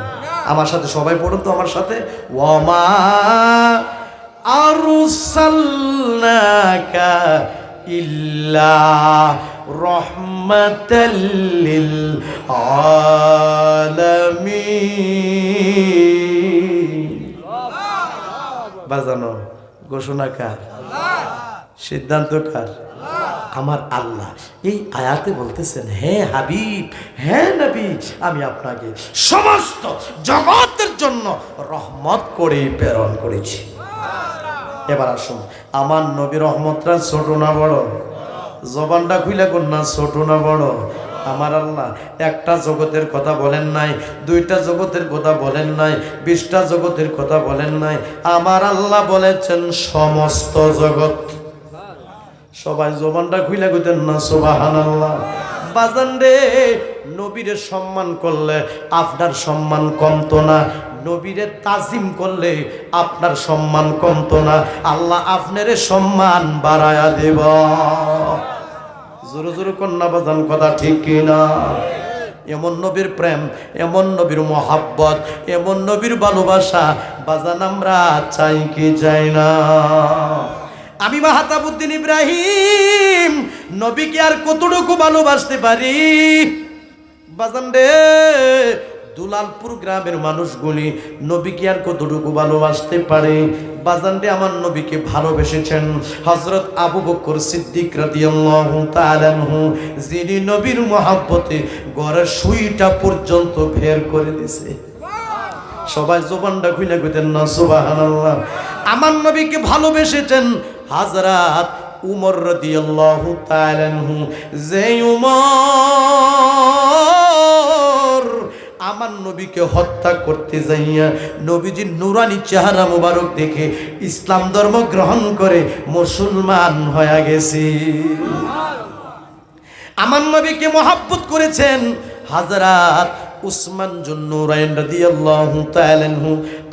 আমার সাথে সবাই পড়ুন তো আমার সাথে, ওয়ামা আরসালনাকা ইল্লা রাহমাতাল লিল আলামিন। বাজানো ঘোষণা কার? সিদ্ধান্ত কার? আমার আল্লাহ। এই আয়াতে বলতেছেন, হে হাবিব, হে নবী, আমি আপনাকে সমস্ত জগতের জন্য রহমত করে প্রেরণ করেছি। এবার আসুন, আমার নবী রহমতটা ছোট না বড়? জবানটা খুলে কোন না, ছোট না বড়? আমার আল্লাহ একটা জগতের কথা বলেন নাই, 2টা জগতের কথা বলেন নাই, 20টা জগতের কথা বলেন নাই। আমার আল্লাহ বলেছেন সমস্ত জগৎ। সবাই জবানটা খুলে কইতেন না সুবহানাল্লাহ। বাজান রে, নবীরে সম্মান করলে আপনার সম্মান কমতো না, নবীরে তাজিম করলে আপনার সম্মান কমতো না, আল্লাহ আপনারে সম্মান বাড়ায়া দেব। জোরে জোরে কন্যা বাজান, কথা ঠিক কিনা? এমন নবীর প্রেম, এমন নবীর মোহাব্বত, এমন নবীর ভালোবাসা বাজান আমরা চাই কি চাই না? আমি মাহতাবউদ্দিন ইব্রাহিম নবীকে আর কতটুকু ভালোবাসতে পারি বাজান রে? দুলালপুর গ্রামের মানুষগুলি নবীকে আর কতটুকু ভালোবাসতে পারে বাজান রে? আমার নবীকে ভালোবেসেছেন হযরত আবু বকর সিদ্দিক রাদিয়াল্লাহু তাআলা আনহু, যিনি নবীর মহব্বতে ঘরের সুইটা পর্যন্ত বের করে দিয়েছে। সবাই জবানটা খুলে কইতেন না সুবহানাল্লাহ। আমার নবীকে ভালোবেসেছেন হযরত উমর রাদিয়াল্লাহু তাআলা আনহু, যে উমর আমার নবীকে হত্যা করতে যাইয়া নবীজির নুরানি চেহারা মোবারক দেখে ইসলাম ধর্ম গ্রহণ করে মুসলমান হয়ে গেছে। আমার নবীকে মহব্বত করেছেন হযরত উসমান জুন্নুরাইন রাদিয়াল্লাহু তাআলা আনহু,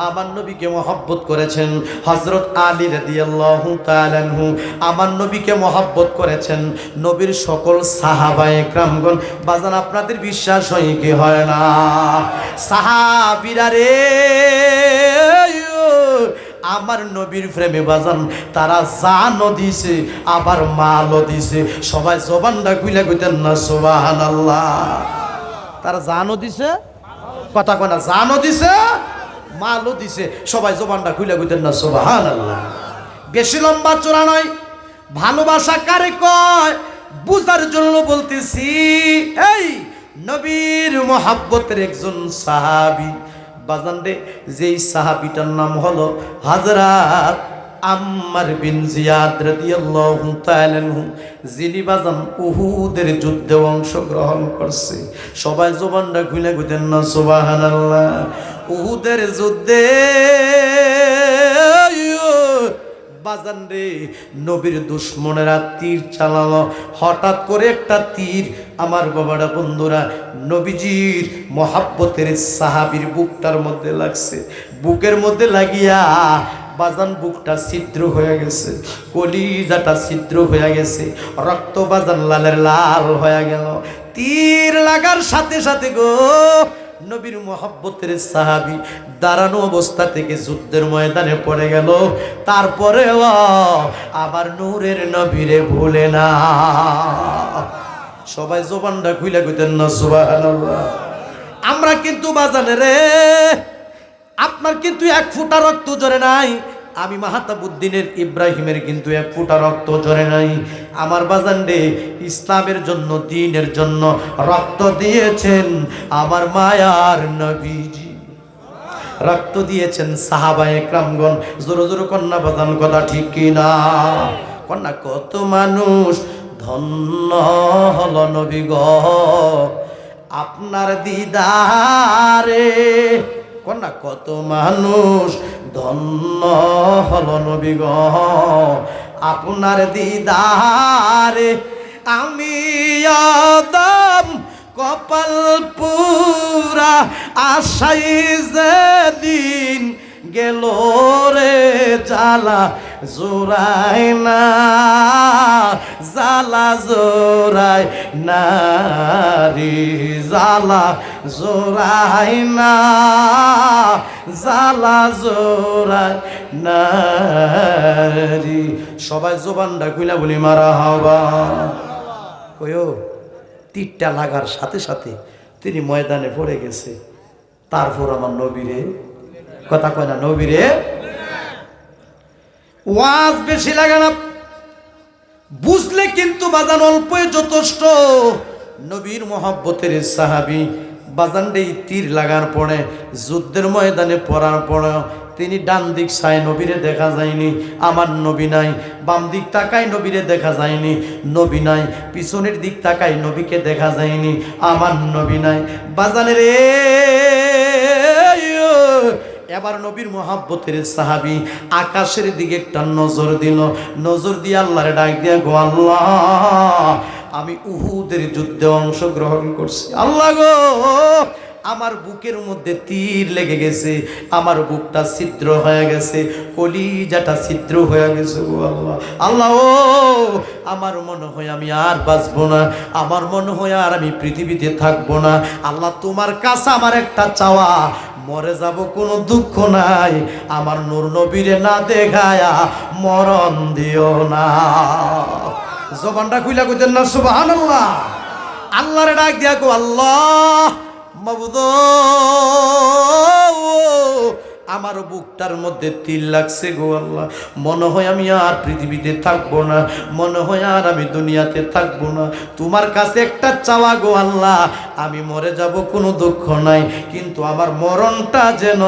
আমার নবীকে মহব্বত করেছেন হযরত আলী রাদিয়াল্লাহু তাআলা আনহু, আমার নবীকে মহব্বত করেছেন নবীর সকল সাহাবায়ে কেরামগণ। বাজান আপনাদের বিশ্বাস হয় কি হয় না? সাহাবীরা রে, আমার নবীর প্রেমে বাজান তারা জানও দিছে আবার মালও দিছে। সবাই জবানটা খুলে কইতেন না সুবহানাল্লাহ। তারা জানও দিছে, কথা কয় না, জানও দিছে মালও দিছে। সবাই জবানটা খুলে কইতেন না সুবহানাল্লাহ। বেশি লম্বা চোরা নয়, ভালোবাসা কারে কয় বুঝার জন্য বলতেছি। এই নবীর মহব্বতের একজন সাহাবী বাজান রে, যেই সাহাবীটার নাম হলো হযরত আম্মার বিন জিয়াদ রাদিয়াল্লাহু তাআলা আনহু, যিনি বাজান উহুদের যুদ্ধে অংশগ্রহণ করছে। সবাই জবানটা খুলে কইতেন না সুবহানাল্লাহ। উহুদের যুদ্ধে বাজান রে, নবীর দুশমনেরা তীর চালালো। হঠাৎ করে একটা তীর আমার বাবারা বন্ধুরা নবীজির মহব্বতের সাহাবীর বুকটার মধ্যে লাগছে। বুকের মধ্যে লাগিয়া বাজান বুকটা ছিদ্র হয়ে গেছে, কলিজাটা ছিদ্র হয়ে গেছে, রক্ত বাজান লালের লাল হয়ে গেল। তীর লাগার সাথে সাথে গো নবীর মহব্বতের সাহাবী দাঁড়ানো অবস্থা থেকে যুদ্ধের ময়দানে পড়ে গেল। তারপরে আবার নূরের নবীরে ভুলে না। সবাই জবানটা খুলে কইতেন না সুবহানাল্লাহ। আমরা কিন্তু বাজানে রে, আপনার কিন্তু এক ফোঁটা রক্ত ঝরে নাই, আমি মাহতাবউদ্দিনের ইব্রাহিমের কিন্তু এক ফোঁটা রক্ত ঝরে নাই। আমার বাজান রে, ইসলামের জন্য দ্বীনের জন্য রক্ত দিয়েছেন আমার মায়ার নবীজি, রক্ত দিয়েছেন সাহাবায়ে কেরামগণ। জোরে জোরে কন্যা বাজান, কথা ঠিক কিনা? কন্যা কত মানুষ ধন্য হলো নবী গো আপনার দিদারে, কন্যা কত মানুষ ধন্য হলো নবী গো আপনার দিদারে। আমি আদম কপাল পুরা আশাই যেদিন গেল রে জ্বালা জোড়ায় না, জ্বালা জোড়ায় না রে, জ্বালা জোড়ায় না, জ্বালা জোড়ায় না রে। সবাই জবানটা খুলে বলি মারহাবা। কইও তীরটা লাগার সাথে সাথে তিনি ময়দানে পড়ে গেছে। তারপর আমার নবীরে, কথা কয় না নবীরে, ওয়াজ বেশি লাগে না, বুঝলে কিন্তু বাজান অল্পই যথেষ্ট। নবীর মহব্বতের সাহাবী বাজান রে, তীর লাগার পরে যুদ্ধের ময়দানে পড়ার পরে তিনি ডান দিক চায়, নবীরে দেখা যায়নি, আমার নবী নাই। বাম দিক তাকায়, নবীরে দেখা যায়নি, নবী নাই। পিছনের দিক তাকায়, নবীকে দেখা যায়নি, আমার নবী নাই। বাজানের এবার নবীর মহব্বতের সাহাবী আকাশের দিকে একটা নজর দিল, নজর দিয়ে আল্লাহরে ডাক দিয়া, গো আল্লাহ আমি উহুদের যুদ্ধে অংশগ্রহণ করছি। আল্লাহ গো, আমার বুকের মধ্যে তীর লেগে গেছে, আমার বুকটা ছিদ্র হয়ে গেছে, কলিজাটা ছিদ্র হয়ে গেছে গো আল্লাহ। আল্লাহ ও, আমার মনে হয় আমি আর বাঁচবো না, আমার মনে হয় আর আমি পৃথিবীতে থাকবো না। আল্লাহ তোমার কাছে আমার একটা চাওয়া, মরে যাব কোনো দুঃখ নাই, আমার নূর নবীরে না দেখায়া মরণ দিও না। জবানটা খুইলা কইতেন না সুবহানাল্লাহ। আল্লাহরে ডাক দিয়া কো, আল্লাহ মাবুদ, আমার বুকটার মধ্যে তিল লাগছে গো আল্লাহ, মনে হয় আমি আর পৃথিবীতে থাকবো না, মনে হয় আর আমি দুনিয়াতে থাকবো না। তোমার কাছে একটা চাওয়া গো আল্লাহ, আমি মরে যাব কোনো দুঃখ নাই, কিন্তু আমার মরণটা যেন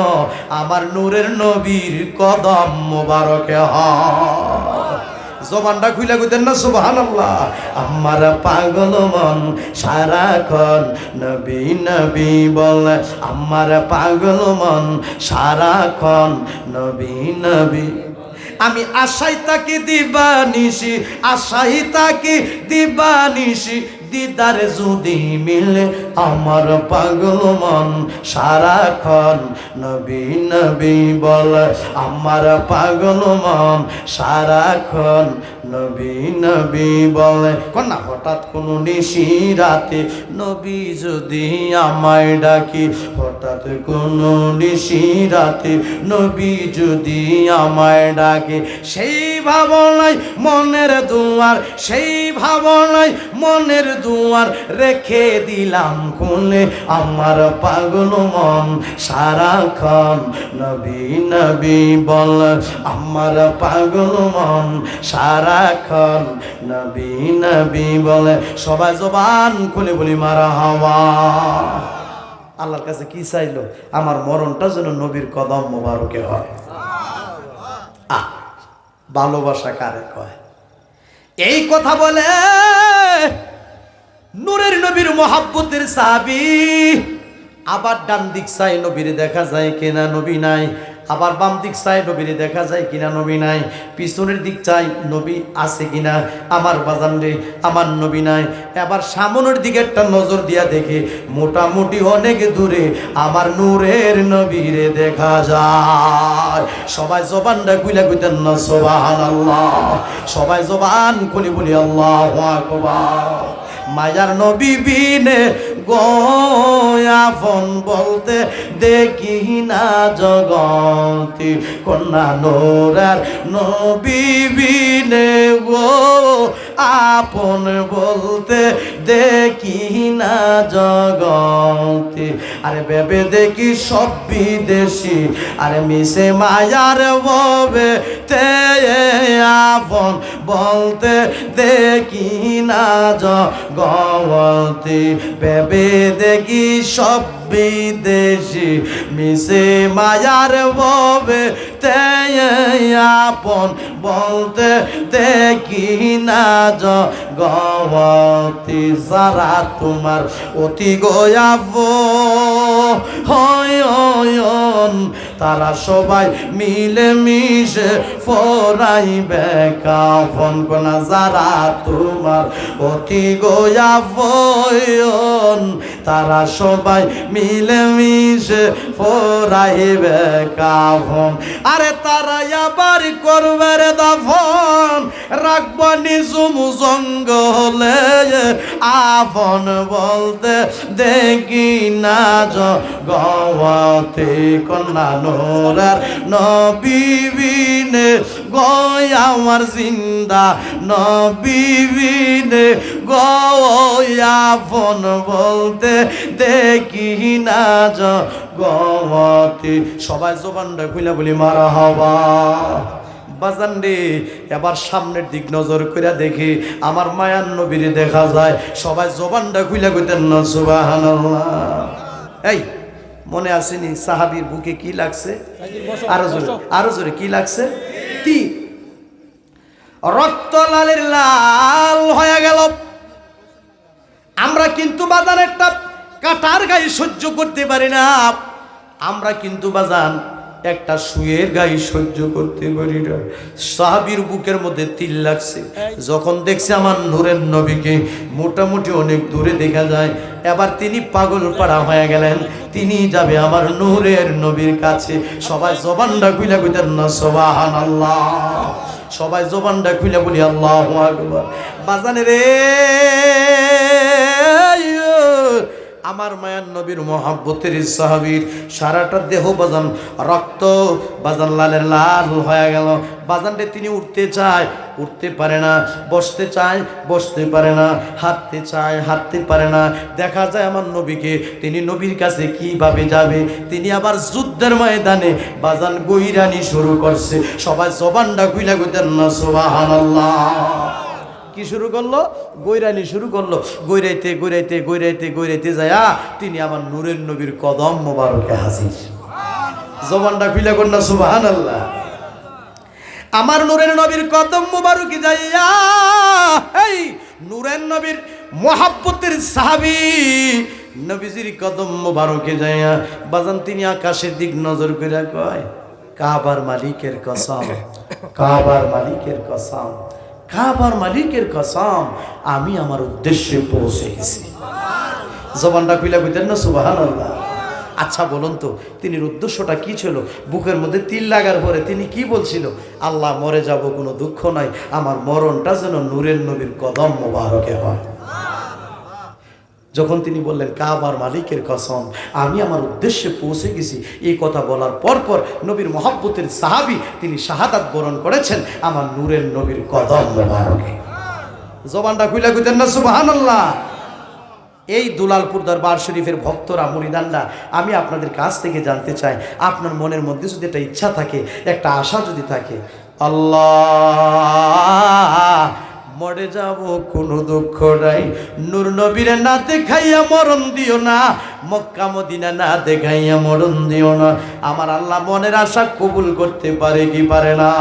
আমার নূরের নবীর কদম মোবারকে হয়। জবানটা খুইলা কইতেন না সুবহানাল্লাহ। আমার পাগল মন সারাক্ষণ নবী নবী বলে, আমার পাগল মন সারাক্ষণ নবী নবী। আমি আশাই তাকে দিবানিশি, আশাই তাকে দিবানিশি, দিদারে যদি মিলে আমার পাগল মন সারাক্ষণ নবী নবী বলে, আমার পাগল মন সারাক্ষণ নবী নবী বলে। কন্যা হঠাৎ কোনো নিশি রাতে নবী যদি আমায় ডাকি, হঠাৎ কোনো নিশি রাতে নবী যদি আমায় ডাকে, সেই ভাবনায় মনের দুয়ার, সেই ভাবনায় মনের দুয়ার রেখে দিলাম খুলে, আমার পাগল মন সারাক্ষণ নবী নবী বল, আমার পাগল মন সারাক্ষণ নবী নবী বলে। সবাই জবান খুলে বলি মারহাবা। আল্লাহর কাছে কি চাইলো? আমার মরণটা যেন নবীর কদম মোবারকে হয়। ভালোবাসা কারে কয়? এই কথা বলে নূরের নবীর মহাব্বতের সাহাবী আবার ডান দিক চাই নবীরে দেখা যায় কিনা, নবী নাই। আবার বাম দিক চাই নবীরে দেখা যায় কিনা, নবী নাই। পিছনের দিক চাই নবী আছে কিনা, আমার বাজান রে আমার নবী নাই। এবার সামনের দিকে একটা নজর দিয়া দেখে মোটামুটি অনেক দূরে আমার নূরের নবীরে দেখা যায়। সবাই জবানটা খুলে কইতেন না সুবহানাল্লাহ। সবাই জবান খুলে বলি আল্লাহু আকবার। মায়ার নবী বিনে গোয়াফন বলতে দেখি না জগতি, কন্যা নূরের নবী বিনে গো আপন বলতে দেখি না জগতি। আরে ভেবে দেখি সব বিদেশি, আরে মিশে মায়ার ববে তে আপন বলতে দেখি না জগতি। ভেবে দেখি সব বিদেশি, মিশে মায়ার ববে তে আপন বলতে দেখি না জগতি। যারা তোমার অতি গয়াব হয়ন, তারা সবাই মিলে মিশে ফরাইবে কাফন। কোনা যারা তোমার অতি গয়াব হয়ন, তারা সবাই মিলে মিশে ফরাইবে কাফন। আরে তারা আবার করবে রে দাফন, রাখবা নিজুম জঙ্গলে আপন বলতে দেখি না জগতে। কন্যা নূরের নবী বিনে গয় আমার জিন্দা নবী বিনে গয় আপন বলতে দেখি না জগতে। সবাই জবানটা খুলে বলি মারহাবা। বাজান রে এবার সামনের দিক নজর করে দেখি আমার মায়ার নবীরে দেখা যায়। সবাই জবানটা খুলে কইতেন না সুবহানাল্লাহ। এই মনে আসেনি সাহাবীর বুকে কি লাগছে? আরো জোরে, আরো জোরে কি লাগছে? তীর। রক্ত লালের লাল হয়ে গেল। আমরা কিন্তু বাজান একটা কাটার গায়ে সহ্য করতে পারি না। আমরা কিন্তু বাজান একটা শুয়ের গায়ে সহ্য করতে পারি না। সাহাবীর বুকের মধ্যে তিল লাগছে, যখন দেখছে আমার নূরের নবীকে মোটামুটি অনেক দূরে দেখা যায়, এবার তিনি পাগল পাড়া হয়ে গেলেন, তিনি যাবে আমার নূরের নবীর কাছে। সবাই জবানটা খুলে কইতেন না সুবহানাল্লাহ, সবাই জবানটা খুলে বলি আল্লাহু আকবার। বাজানে রে আমার মায়ার নবীর মহাব্বতের সাহাবীর সারাটা দেহ বাজান রক্ত বাজান লালের লাল হয়ে গেল। বাজানটা তিনি উঠতে চায়, উঠতে পারে না, বসতে চায়, বসতে পারে না, হাঁটতে চায়, হাঁটতে পারে না। দেখা যায় আমার নবীকে, তিনি নবীর কাছে কিভাবে যাবে, তিনি আবার যুদ্ধের ময়দানে বাজান গৈরানি শুরু করছে। সবাই জবানটা খুইলা কইতেন না সুবহানাল্লাহ। কি শুরু করলো? গৈরানি শুরু করলো। গৈরাইতে গৈরাইতে গৈরাইতে গৈরাইতে যায় তিনি আমার নূরের নবীর কদম মোবারকে হাজির। জবানটা খুইলা কর না সুবহানাল্লাহ। আমার নূরের নবীর কদম মোবারকে যাইয়া এই নূরের নবীর মহাব্বতের সাহাবী নবীজির কদম মোবারকে যাইয়া বাজান তিনি আকাশের দিক নজর কইরা কয়, কাবার মালিকের কসম, কাবার মালিকের কসম, কাবার মালিকের কসম, আমি আমার উদ্দেশ্যে পৌঁছে গেছি। জবানটা খুলে কইতেন না সুবহানাল্লাহ। আচ্ছা বলুন তো তিনি উদ্দেশ্যটা কি ছিল? বুকের মধ্যে তিল লাগার পরে তিনি কি বলছিল? আল্লাহ মরে যাব কোনো দুঃখ নাই, আমার মরণটা যেন নূরের নবীর কদম মোবারকে হয়। যখন তিনি বললেন কাবার মালিকের কসম, আমি আমার উদ্দেশ্যে পৌঁছে গেছি, এই কথা বলার পরপর নবীর মহব্বতের সাহাবী তিনি শাহাদাত বরণ করেছেন আমার নূরের নবীর কদম মোবারকে। জবানটা খুলে কইতেন না সুবহানাল্লাহ। এই দুলালপুর দরবার শরীফের ভক্তরা, মুরিদানরা, আমি আপনাদের কাছ থেকে জানতে চাই, আপনার মনের মধ্যে যদি একটা ইচ্ছা থাকে, একটা আশা যদি থাকে, আল্লাহ মরে যাব কোনো দুঃখ নাই, নূর নবীরে না দেখাইয়া মরণ দিও না, মক্কা মদিনা না দেখাইয়া মরণ দিও না। আমার আল্লাহ মনের আশা কবুল করতে পারে কি পারে না?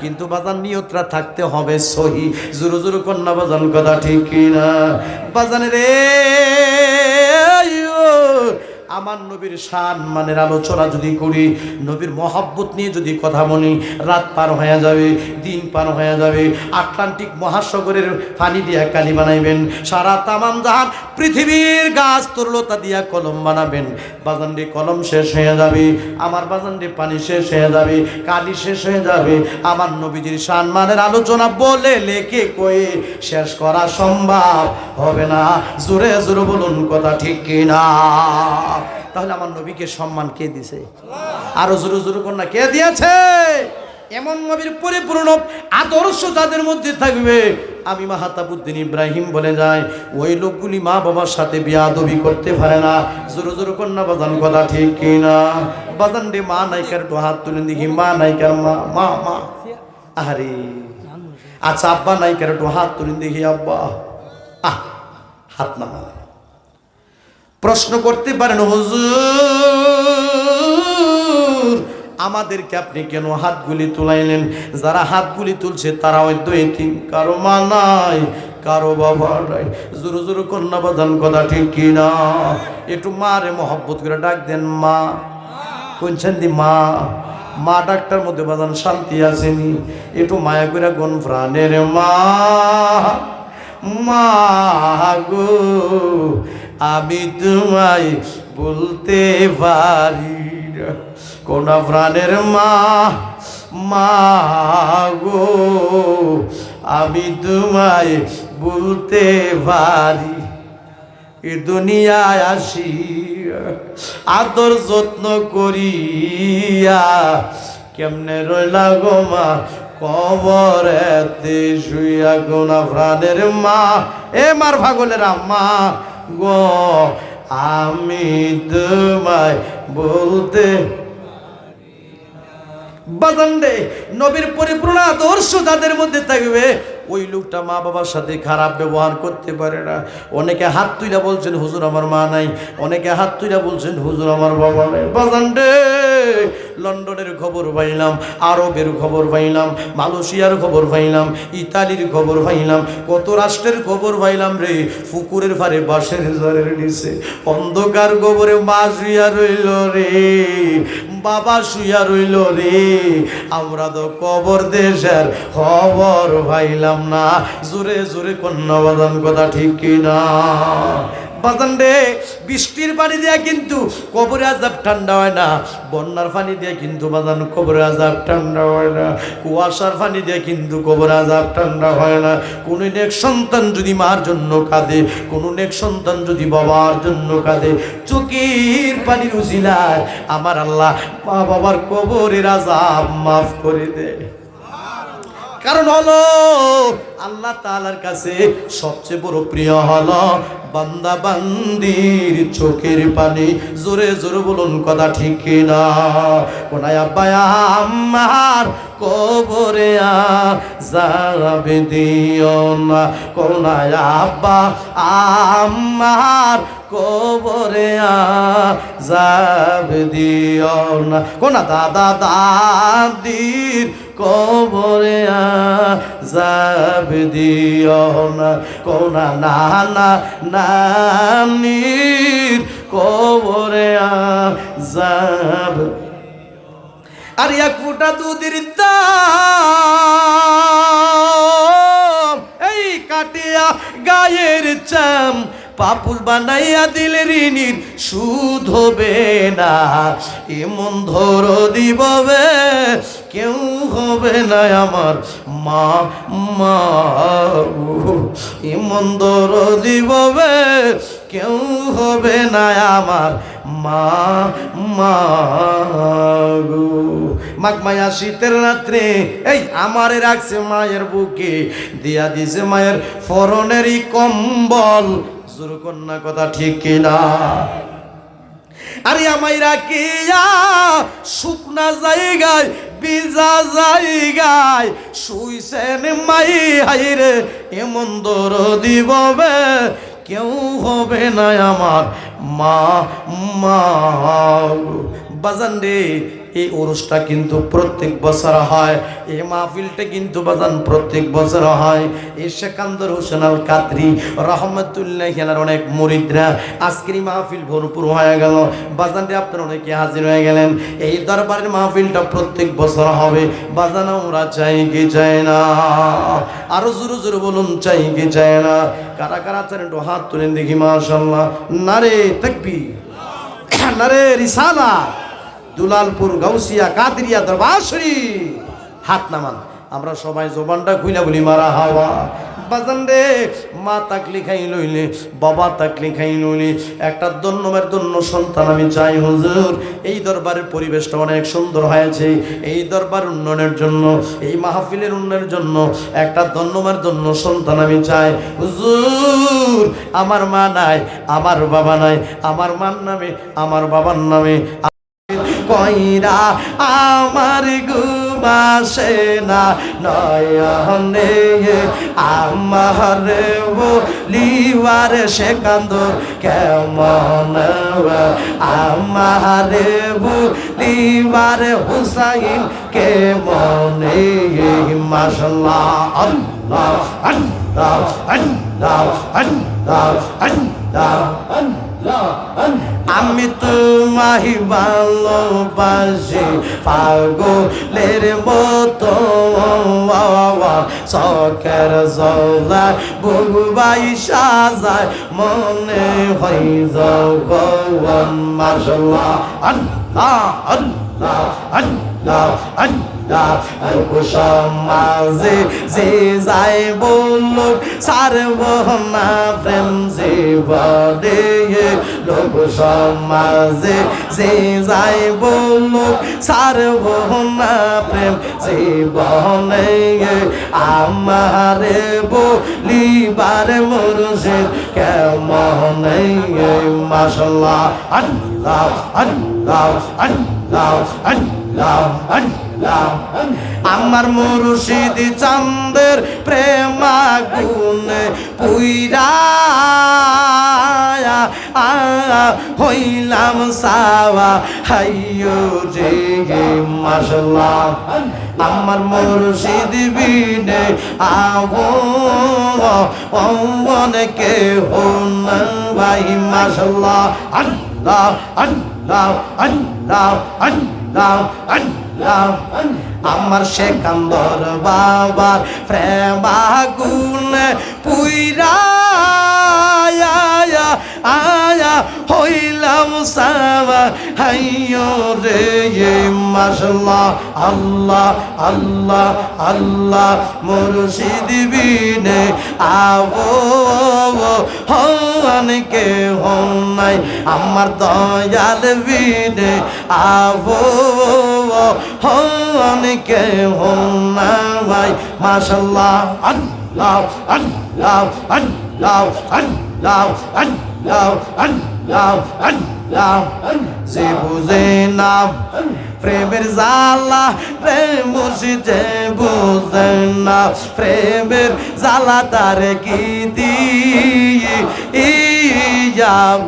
কিন্তু বাজান নিয়তটা থাকতে হবে সহি। জোরে জোরে কন্যা বাজান কথা ঠিক কিনা? বাজানে রে আমার নবীর শান মানের আলোচনা যদি করি, নবীর মহব্বত নিয়ে যদি কথা বলি, রাত পার হয়ে যাবে, দিন পার হয়ে যাবে। আটলান্টিক মহাসাগরের পানি দিয়া কালি বানাইবেন, সারা তামাম জাহান পৃথিবীর গাছ তরলতা দিয়া কলম বানাবেন। বাজানডে কলম শেষ হয়ে যাবে, আমার বাজানডে পানি শেষ হয়ে যাবে, কালি শেষ হয়ে যাবে। আমার নবীজির শান মানের আলোচনা বলে লেখে কয়ে শেষ করা সম্ভব হবে না। জোরে জোরে বলুন কথা ঠিক কিনা? তাহলে আমার নবীকে সম্মান কে দিয়েছে? আরো জোরে জোরে কন্যা কে দিয়েছে? এমন নবীর পরিপূর্ণ আদর্শ যাদের মধ্যে থাকবে, আমি মাহাতাবুদ্দিন ইব্রাহিম বলে যায়, ওই লোকগুলি মা বাবার সাথে বিয়াদবি করতে পারে না। জোরে জোরে কন্যা বাজান কথা ঠিক কিনা? বাজান রে মা নাইকার একটু হাত তুলে দেখি, মা নাইকার মা মা মা আরে আচ্ছা আব্বা নাইকার একটু হাত তুলে দেখি, আব্বা হাত নামা। প্রশ্ন করতে পারেন, হুজুর আমাদেরকে আপনি কেন হাতগুলি তুলাইলেন? যারা হাতগুলি তুলছে তারা হয়তো এতিম, কারো মা নাই, কারো বাবা নাই। জোরে জোরে কন্যা বাজান কথা ঠিক কিনা? একটু মারে মহব্বত করে ডাক দেন, মা। কোনছেন দি মা? মা ডাক্তার মধ্যে বাজান শান্তি আসেনি। একটু মায়া করে কোন প্রাণের মা, মা গো আমি তোমায় বলতে পারি না, কোন প্রাণের মা, মা গো আমি তোমায় বলতে পারি। এ দুনিয়ায় আসি আদর যত্ন করিয়া কেমনে রইলা গো মা কবরেতে শুইয়া, গোনা প্রাণের মা। এ মার ভাগলের আম্মা গো আমি তোমায় বলতে বাজানডে নবীর পরিপূর্ণ আদর্শ যাদের মধ্যে থাকবে, ওই লোকটা মা বাবার সাথে খারাপ ব্যবহার করতে পারে না। অনেকে হাত তুইলা বলছেন হুজুর আমার মা নাই, অনেকে হাত তুইলা বলছেন হুজুর আমার বাবা নাই। বাজানডে লন্ডনের খবর পাইলাম, আরবের খবর পাইলাম, মালয়েশিয়ার খবর পাইলাম, ইতালির খবর পাইলাম, কত রাষ্ট্রের খবর পাইলাম রে। পুকুরের পারে বাঁশের ঝড়ের নিচে অন্ধকার গোবরে মা শুইয়া রইল রে, বাবা শুইয়া রইল রে। আমরা তো কবর দেশের খবর পাইলাম না। জোরে জোরে কন্যা বাজান কথা ঠিক কিনা বাজান রে? বৃষ্টির পানি দিয়ে কিন্তু কবরে আযাব ঠান্ডা হয় না, বন্যার পানি দিয়ে কিন্তু বাজান কবরে আযাব ঠান্ডা হয় না, কুয়াশার পানি দিয়ে কিন্তু কবরে আযাব ঠান্ডা হয় না। কোন নেক সন্তান যদি মার জন্য কাঁদে, কোন নেক সন্তান যদি বাবার জন্য কাঁদে, চোখের পানির উজিলায় আমার আল্লাহ মা বাবার কবরের আযাব মাফ করে দেয়। কারণ হলো আল্লাহ তাআলার কাছে সবচেয়ে বড় প্রিয় হলো বান্দা বান্দির চোখের পানি। জোরে জোরে বলুন কথা ঠিক কিনা? কোনায় আব্বা আমার কবরে আযাব দিও না, কোনায় আব্বা আমার কবরে আযাব দিও না, কোনা দাদা দাদির কবরে আযাব দিও না, কোনা নানা নানির কবরে আযাব। আর এক ফুটা দুধের দাম এই কাটিয়া গায়ের চাম, পাপুল বানাইয়া দিলে ঋণীর সুদ হবে না। এমন ধর দিববে কেউ হবে না আমার মা মা, এমন ধর দিববে কেউ হবে না আমার মা মা গো। মাঘ মায়া শীতের রাত্রে এই আমারে রাখছে মায়ের বুকে, দিয়া দিছে মায়ের ফরনেরই কম্বল। জোর কন্যা কথা ঠিক কিনা? আরে আমায় রাখিয়া শুকনা জায়গায় ভিজা জায়গায় শুইছেন মাই হাইরে, এমন দরদি ববে কেউ হবে না আমার মা মা বাজান রে। এই ওরসটা কিন্তু প্রত্যেক বছর হয়, এই মাহফিলটা কিন্তু বাজান প্রত্যেক বছর হয়। এই সেকান্দর হোসেন আল কাদরি রহমতুল্লাহি আলাইহির অনেক মুরিদরা আজকের মাহফিল ভরপুর হয়ে গেল। বাজান রে আপনারা অনেকে হাজির হয়ে গেলেন। এই দরবারের মাহফিলটা প্রত্যেক বছর হবে। বাজান আমরা চাই কি চাই না? আরো জোরে জোরে বলুন চাই কি চাই না? কারা কারা চান একটু হাত তুলেন দেখি। মাশাআল্লাহ, নারে তাকবীর, নারে রিসালাত, দুলালপুর গাউসিয়া কাদরিয়া দরবার শরীফ। হাত নামান, আমরা সবাই জবানটা খুইলা বলি মারা হাওয়া। বাজান রে, মা তাকলি খাই লইলে, বাবা তাকলি খাই লইলে একটা দন্নমের দন্য সন্তান আমি চাই হুজুর। এই দরবারের পরিবেশটা অনেক সুন্দর হয়েছে। এই দরবার উন্নয়নের জন্য, এই মাহফিলের উন্নয়নের জন্য একটা দন্নমের দন্য সন্তান আমি চাই হুজুর। আমার মা নাই, আমার বাবা নাই, আমার মার নামে আমার বাবার নামে কইরা আমার ঘুমাসে না নয়নে, আমার বলিবার সেকান্দর কেমন, আমার বলিবার হুসাইন কেমন। মাশাআল্লাহ, আল্লাহ আল্লাহ আল্লাহ আল্লাহ আল্লাহ আল্লাহ। আমি তোমায় ভালোবাসি পাগলের মতো, শখের জলায় বুবাই সাজায় মনে হই যখন। মাশাআল্লাহ, আল্লাহ আল্লাহ আল্লাহ আল্লাহ। সমাজে যে যাই বলুক সারব না প্রেম জীবনে, লোক সমাজে যে যাই বলুক সারব না প্রেম জীবনে। আমারে বলিবার মুর্শিদ কেমন। মাশাআল্লাহ, আল্লাহ আল্লাহ আল্লাহ আল্লাহ আল্লাহ আল্লাহ আমার মুর্শিদ চাঁদের প্রেমাগুনে পুইরা হইলাম সাওয়া হাইয়ো রে মাশাআল্লাহ আমার মুর্শিদ বিনে আবো অনেকে হন ভাই মাশাআল্লাহ আল্লাহ আল্লাহ আল্লাহ আল্লাহ আল্লাহ আমার সেকান্দর বাবার প্রেমাগুনে পুইরা আয়া হইলাম সাওয়া হাইয়ো রে মাশাআল্লাহ আল্লাহ আল্লাহ আল্লাহ মুর্শিদ বিনে আবো হনকে হনাই আমার দয়াল বিনে আবো হনকে হনাই মাশাআল্লাহ আল্লাহ আল্লাহ আল্লাহ আল্লাহ আল্লাহ আল্লাহ আল্লাহ যে বুঝে না প্রেমের জ্বালা প্রেম মুর্শিদে বুঝে না প্রেমের জ্বালা তার কি দিয়া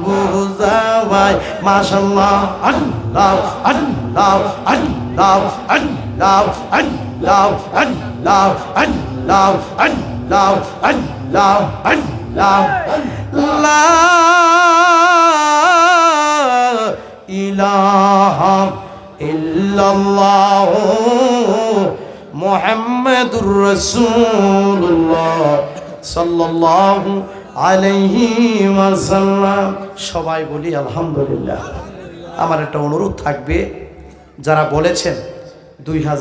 বুঝাবাই মাশাআল্লাহ আল্লাহ আল্লাহ আল্লাহ আল্লাহ আল্লাহ আল্লাহ আল্লাহ আল্লাহ আল্লাহ আল্লাহ লা ইলাহা ইল্লাল্লাহ মুহাম্মাদুর রাসূলুল্লাহ সাল্লাল্লাহু আলাইহি ওয়াসাল্লাম। সবাই বলি আলহামদুলিল্লাহ। আমার একটা অনুরোধ থাকবে, যারা বলেছেন 2000